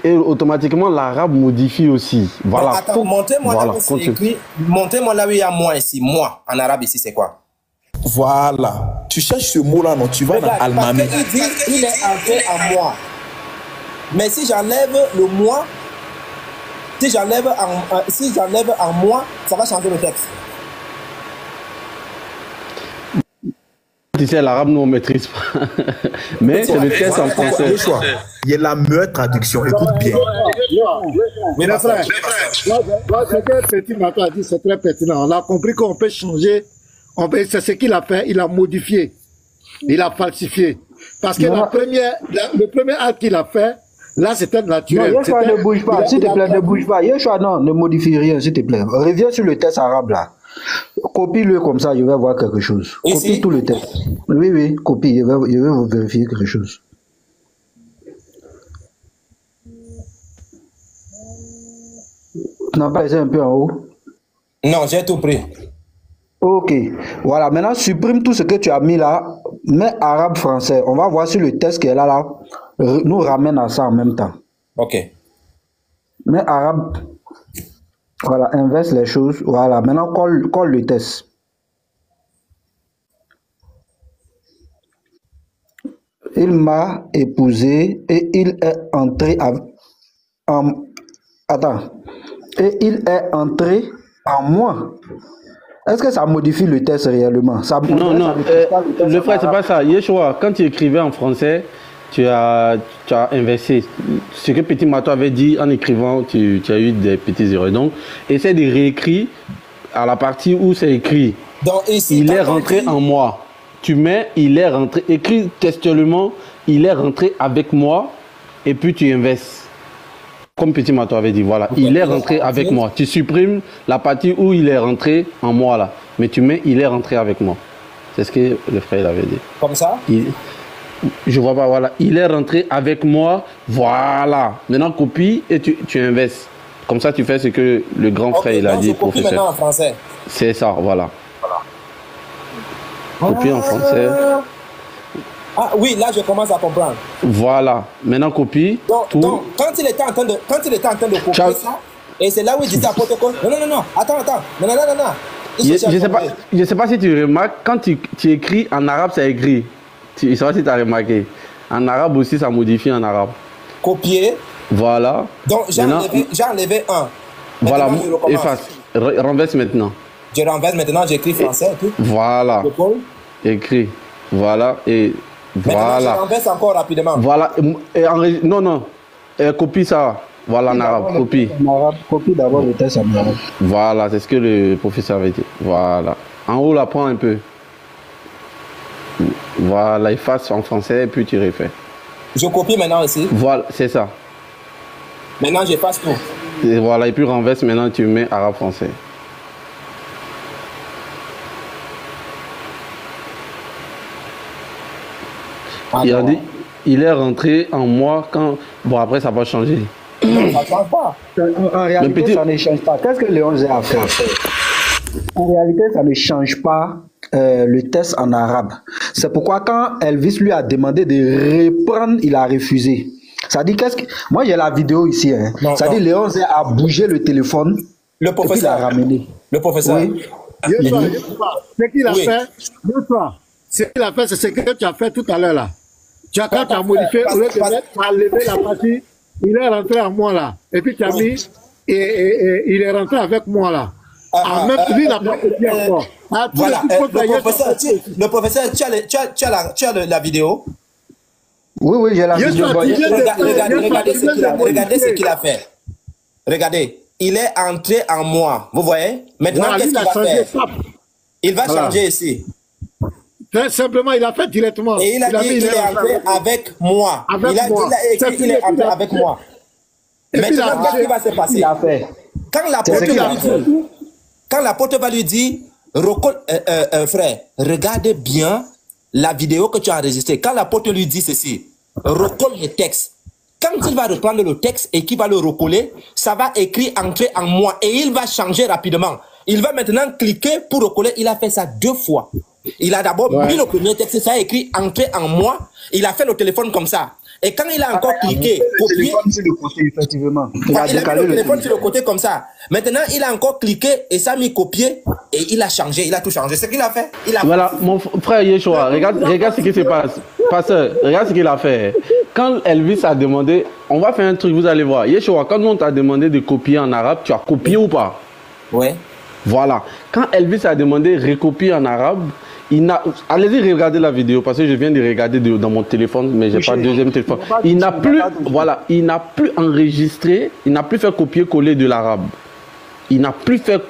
Et automatiquement, l'arabe modifie aussi. Voilà. Bon, attends, montez-moi là où c'est écrit. Montez-moi là où il y a moi ici. Moi, en arabe ici, c'est quoi? Voilà. Tu cherches ce mot-là, non? Tu vas dans Almami. Parce qu'il dit, il est entré en moi. Mais si j'enlève le moi, si j'enlève en moi, ça va changer le texte. Tu sais, l'arabe, nous, on ne maîtrise pas. Mais c'est le texte en français. Il y a la meilleure traduction. Écoute bien. Mais les frères, ce que Petit Mato a dit, c'est très pertinent. On a compris qu'on peut changer. C'est ce qu'il a fait. Il a modifié. Il a falsifié. Parce que le premier acte qu'il a fait, là, c'était naturel. Non, Yeshua, ne bouge pas. S'il te plaît, ne bouge pas. Yeshua, non, ne modifie rien, s'il te plaît. Reviens sur le texte arabe, là. Copie-le comme ça, je vais voir quelque chose. Copie tout le texte. Oui, copie, je vais vous vérifier quelque chose. Tu n'as pas essayé un peu en haut? Non, j'ai tout pris. Ok, voilà, maintenant supprime tout ce que tu as mis là, mets arabe-français. On va voir si le texte qui est là, nous ramène à ça en même temps. Ok. Mets arabe. Voilà, inverse les choses. Voilà, maintenant colle le test. Il m'a épousé et il est entré Et il est entré en moi. Est-ce que ça modifie le test réellement? Non, le frère, c'est pas ça. Yeshua, quand tu écrivais en français, tu as inversé. Ce que Petit Mato avait dit en écrivant, tu as eu des petites erreurs. Donc, essaie de réécrire à la partie où c'est écrit. Donc, ici, il est rentré en moi. Tu mets, il est rentré. Écris textuellement, il est rentré avec moi. Et puis tu inverses. Comme Petit Mato avait dit, voilà. Okay. Il est rentré avec moi. Tu supprimes la partie où il est rentré en moi, là. Mais tu mets, il est rentré avec moi. C'est ce que le frère avait dit. Comme ça? Je vois pas, voilà. Il est rentré avec moi, voilà. Maintenant, copie et tu inverses. Comme ça, tu fais ce que le grand frère il a dit, professeur. Maintenant en français. C'est ça, voilà. Copie en français. Ah oui, là je commence à comprendre. Voilà. Maintenant copie. Donc quand il était en train de copier ça, et c'est là où il disait à protocole. Non, attends. Non. Je sais pas si tu remarques, quand tu écris en arabe, c'est écrit. Je sais pas si tu as remarqué. En arabe aussi, ça modifie en arabe. Copier. Voilà. Donc j'ai enlevé un. Voilà, efface. Renverse maintenant. Je renverse maintenant, j'écris français et tout. Voilà. Écrit. Voilà. Et voilà. Maintenant, je renverse encore rapidement. Voilà. Non. Copie ça. Voilà en arabe. Copie. En arabe, copie d'abord le test en arabe. Voilà, c'est ce que le professeur avait dit. Voilà. En haut, là, prends un peu. Voilà, efface en français et puis tu refais. Je copie maintenant ici. Voilà, c'est ça. Maintenant, j'efface tout. Et voilà, et puis renverse, maintenant tu mets arabe-français. Il a dit, il est rentré en moi quand... Bon, après, ça va changer. Non, ça ne change pas. En réalité, ça ne change pas. Qu'est-ce que Léon a fait? En réalité, ça ne change pas le test en arabe. C'est pourquoi quand Elvis lui a demandé de reprendre, il a refusé. Ça dit qu'est-ce que... Moi, j'ai la vidéo ici. Hein. Ça dit Léon a bougé le téléphone. Le professeur. Et puis il a ramené. Le professeur. Oui. Ce qu'il a fait, ce qu'il a fait, c'est ce que tu as fait tout à l'heure là. Quand tu as modifié, au lieu de mettre, tu as levé la partie, il est rentré à moi là. Et puis tu as mis, et il est rentré avec moi là. Même lui, il n'a pas copié encore. Voilà, le professeur, tu as la vidéo? Oui, j'ai la vidéo. Regardez ce qu'il a fait. Regardez, il est entré en moi. Vous voyez? Maintenant, qu'est-ce qu'il va faire? Il va changer ici. Très simplement, il a fait directement. Et il a dit qu'il est entré avec moi. Il a écrit qu'il est entré avec moi. Maintenant, qu'est-ce qui va se passer? Quand l'apôtre va lui dire, frère, regarde bien la vidéo que tu as enregistrée. Quand l'apôtre lui dit ceci, recolle le texte. Quand il va reprendre le texte et qu'il va le recoller, ça va écrire entrer en moi et il va changer rapidement. Il va maintenant cliquer pour recoller. Il a fait ça 2 fois. Il a d'abord mis le premier texte, ça a écrit entrer en moi. Il a fait le téléphone comme ça. Et quand il a encore cliqué, copié, sur le côté, effectivement. Il a mis le téléphone sur le côté comme ça. Maintenant, il a encore cliqué et ça a mis copier et il a changé, il a tout changé. C'est ce qu'il a fait. Voilà, mon frère Yeshua, regarde ce qui se passe. Pasteur, regarde ce qu'il a fait. Quand Elvis a demandé, on va faire un truc, vous allez voir. Yeshua, quand on t'a demandé de copier en arabe, tu as copié ou pas? Oui. Voilà. Quand Elvis a demandé recopier en arabe, allez-y regarder la vidéo parce que je viens de regarder dans mon téléphone, mais j'ai pas de deuxième téléphone. Il n'a plus, voilà, il n'a plus enregistré, il n'a plus fait copier-coller de l'arabe. Il n'a plus fait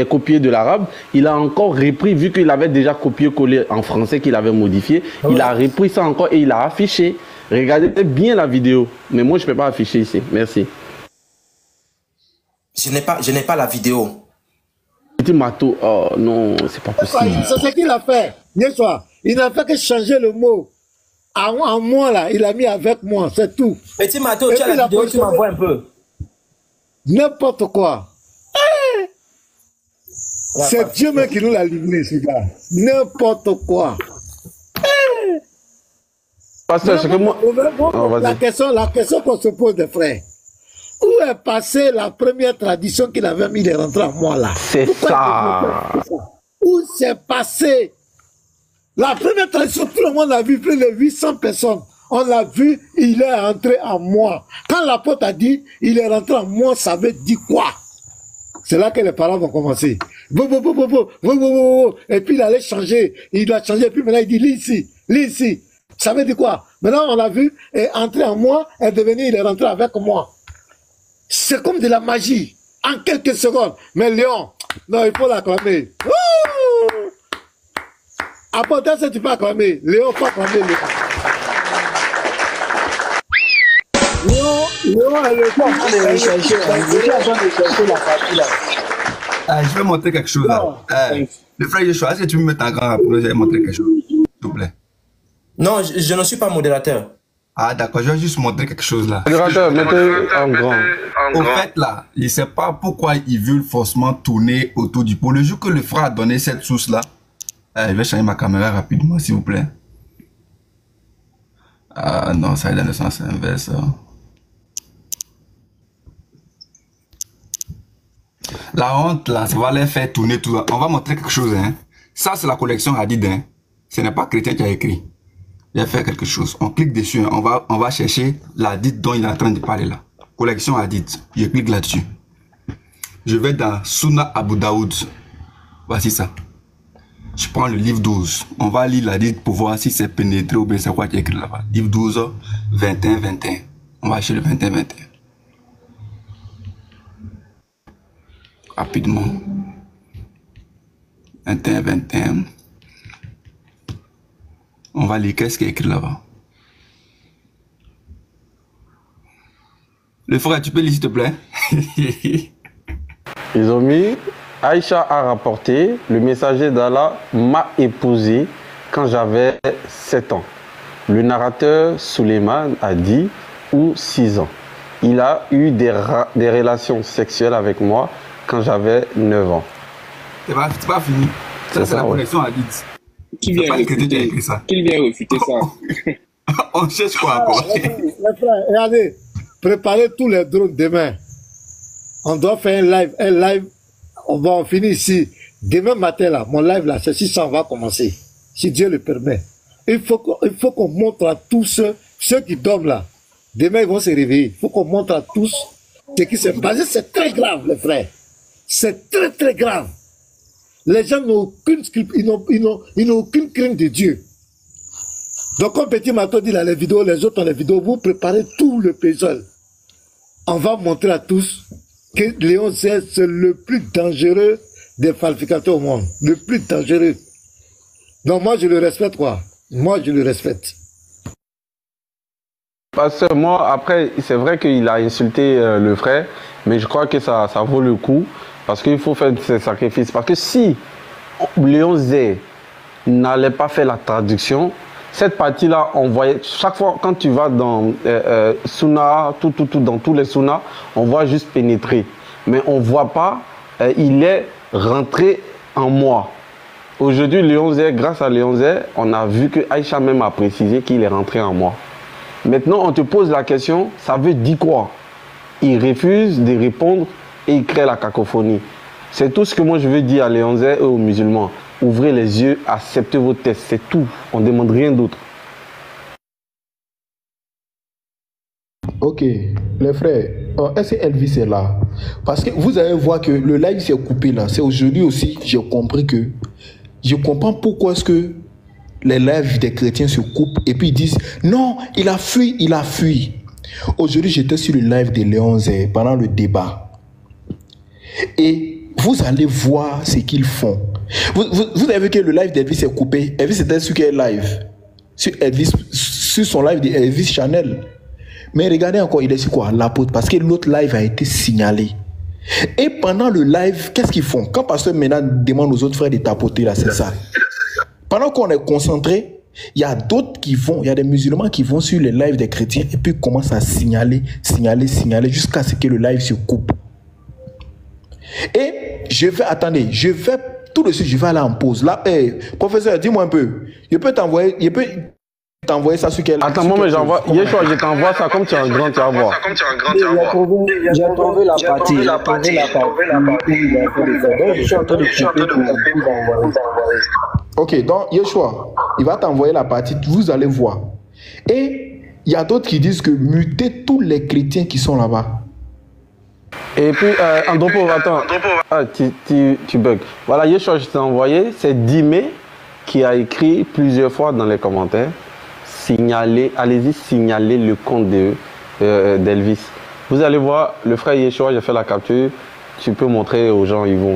copier de l'arabe. Il a encore repris, vu qu'il avait déjà copié-collé en français qu'il avait modifié. Il a repris ça encore et il a affiché. Regardez bien la vidéo. Mais moi, je ne peux pas afficher ici. Merci. Je n'ai pas la vidéo. Petit Mato, oh non, c'est pas possible. C'est ce qu'il a fait. Il n'a fait que changer le mot. En moi, là, il a mis avec moi, c'est tout. Petit Mato, tu as la vidéo, tu m'envoies un peu. N'importe quoi. C'est Dieu même qui nous l'a livré, ce gars. N'importe quoi. Pasteur, c'est que moi... La question qu'on se pose des frères. Où est passée la première tradition qu'il avait mis, il est rentré en moi là? C'est ça. Où s'est passé la première tradition? Tout le monde a vu, plus de 800 personnes. On l'a vu, il est rentré en moi. Quand l'apôtre a dit, il est rentré en moi, ça veut dire quoi? C'est là que les parents vont commencer. Et puis il allait changer. Il a changé, et puis maintenant il dit, lis ici. Ça veut dire quoi? Maintenant on a vu, et entrer en moi, est devenu, il est rentré avec moi. C'est comme de la magie, en quelques secondes. Mais Léon, non, il faut l'acclamer. Après, ça, tu peux acclamer. Léon, faut acclamer Léon. Léon, elle est en train de chercher la partie là. Je vais montrer quelque chose là. Le frère Yeshua, est-ce que tu peux me mettre en grand pour nous montrer quelque chose, s'il te plaît? Non, je ne suis pas modérateur. Ah d'accord, je vais juste montrer quelque chose là. Modérateur, mettez en grand. Au fait là, je ne sais pas pourquoi ils veulent forcément tourner autour du pot. Le jour que le frère a donné cette source là, je vais changer ma caméra rapidement s'il vous plaît. Ah non, ça est dans le sens inverse. La honte là, ça va les faire tourner tout là. On va montrer quelque chose. Hein. Ça c'est la collection Hadid. Hein. Ce n'est pas Chrétien qui a écrit. Il a fait quelque chose. On clique dessus. Hein. On va chercher l'Hadid dont il est en train de parler là. Collection Hadid. Je clique là-dessus. Je vais dans Sunna Abu Daoud. Voici ça. Je prends le livre 12. On va lire l'Hadid pour voir si c'est pénétré ou bien c'est quoi qui est écrit là-bas. Livre 12, 21, 21. On va chercher le 21, 21. Rapidement. 21, 21. On va lire qu'est-ce qui est écrit là-bas. Le frère, tu peux lire s'il te plaît? Ils ont mis, Aïcha a rapporté, le messager d'Allah m'a épousé quand j'avais 7 ans. Le narrateur Suleiman a dit, ou 6 ans. Il a eu des relations sexuelles avec moi quand j'avais 9 ans. C'est pas fini. Ça, c'est la connexion Hadid. Qui vient réfuter ça? Qui vient réfuter ça? On cherche quoi encore? Les frères, regardez, préparez tous les drones demain. On doit faire un live, on va en finir ici. Demain matin, là, mon live, là, c'est 600 va commencer, si Dieu le permet. Il faut qu'on montre à tous ceux qui dorment là. Demain, ils vont se réveiller. Il faut qu'on montre à tous ce qui s'est passé. C'est très grave, les frères. C'est très, très grave. Les gens n'ont aucune script, ils n'ont aucune crainte de Dieu. Donc, comme Petit Mato dit là, les vidéos, les autres ont les vidéos, vous préparez tout le puzzle. On va montrer à tous que Léon XVI, c'est le plus dangereux des falsificateurs au monde. Le plus dangereux. Donc, moi, je le respecte, quoi. Moi, je le respecte. Parce que moi, après, c'est vrai qu'il a insulté le frère, mais je crois que ça vaut le coup. Parce qu'il faut faire ces sacrifices. Parce que si Léon Zé n'allait pas faire la traduction, cette partie-là, on voyait, chaque fois quand tu vas dans Sunna, dans tous les Sunna, on voit juste pénétrer. Mais on ne voit pas, il est rentré en moi. Aujourd'hui, Léon Zé, grâce à Léon Zé, on a vu que Aïcha même a précisé qu'il est rentré en moi. Maintenant, on te pose la question, ça veut dire quoi? Il refuse de répondre et il crée la cacophonie. C'est tout ce que moi je veux dire à Léon Zé et aux musulmans. Ouvrez les yeux, acceptez vos tests, c'est tout. On ne demande rien d'autre. Ok, les frères, est-ce que Elvis est là? Parce que vous allez voir que le live s'est coupé là. C'est aujourd'hui aussi, j'ai compris que... Je comprends pourquoi est-ce que les lives des chrétiens se coupent et puis ils disent non, il a fui, il a fui. Aujourd'hui, j'étais sur le live de Léon Zé pendant le débat. Et vous allez voir ce qu'ils font. Vous avez vu que le live d'Elvis est coupé. Elvis était sur quel live? Sur son live d'Elvis Channel. Mais regardez encore, il est sur quoi? L'apôtre. Parce que l'autre live a été signalé. Et pendant le live, qu'est-ce qu'ils font? Quand Pasteur Ménard demande aux autres frères de tapoter là, c'est ça. Pendant qu'on est concentré, il y a d'autres qui vont, il y a des musulmans qui vont sur les lives des chrétiens et puis commencent à signaler jusqu'à ce que le live se coupe. Et je vais tout de suite, je vais aller en pause. Là, professeur, dis-moi un peu. Je peux t'envoyer ça sur quel... Attends, moi, mais j'envoie... Yeshua, je t'envoie ça comme tu es un grand, tu vas voir. J'ai trouvé la partie. Je suis en train de couper pour envoyer. Ok, donc Yeshua, il va t'envoyer la partie, vous allez voir. Et il y a d'autres qui disent que muter tous les chrétiens qui sont là-bas. Et puis, Andropo, attends. Ah, tu bugs. Voilà, Yeshua, je t'ai envoyé. C'est Dimé qui a écrit plusieurs fois dans les commentaires. Allez-y, signaler le compte d'Elvis. Vous allez voir, le frère Yeshua, j'ai fait la capture. Tu peux montrer aux gens, ils vont.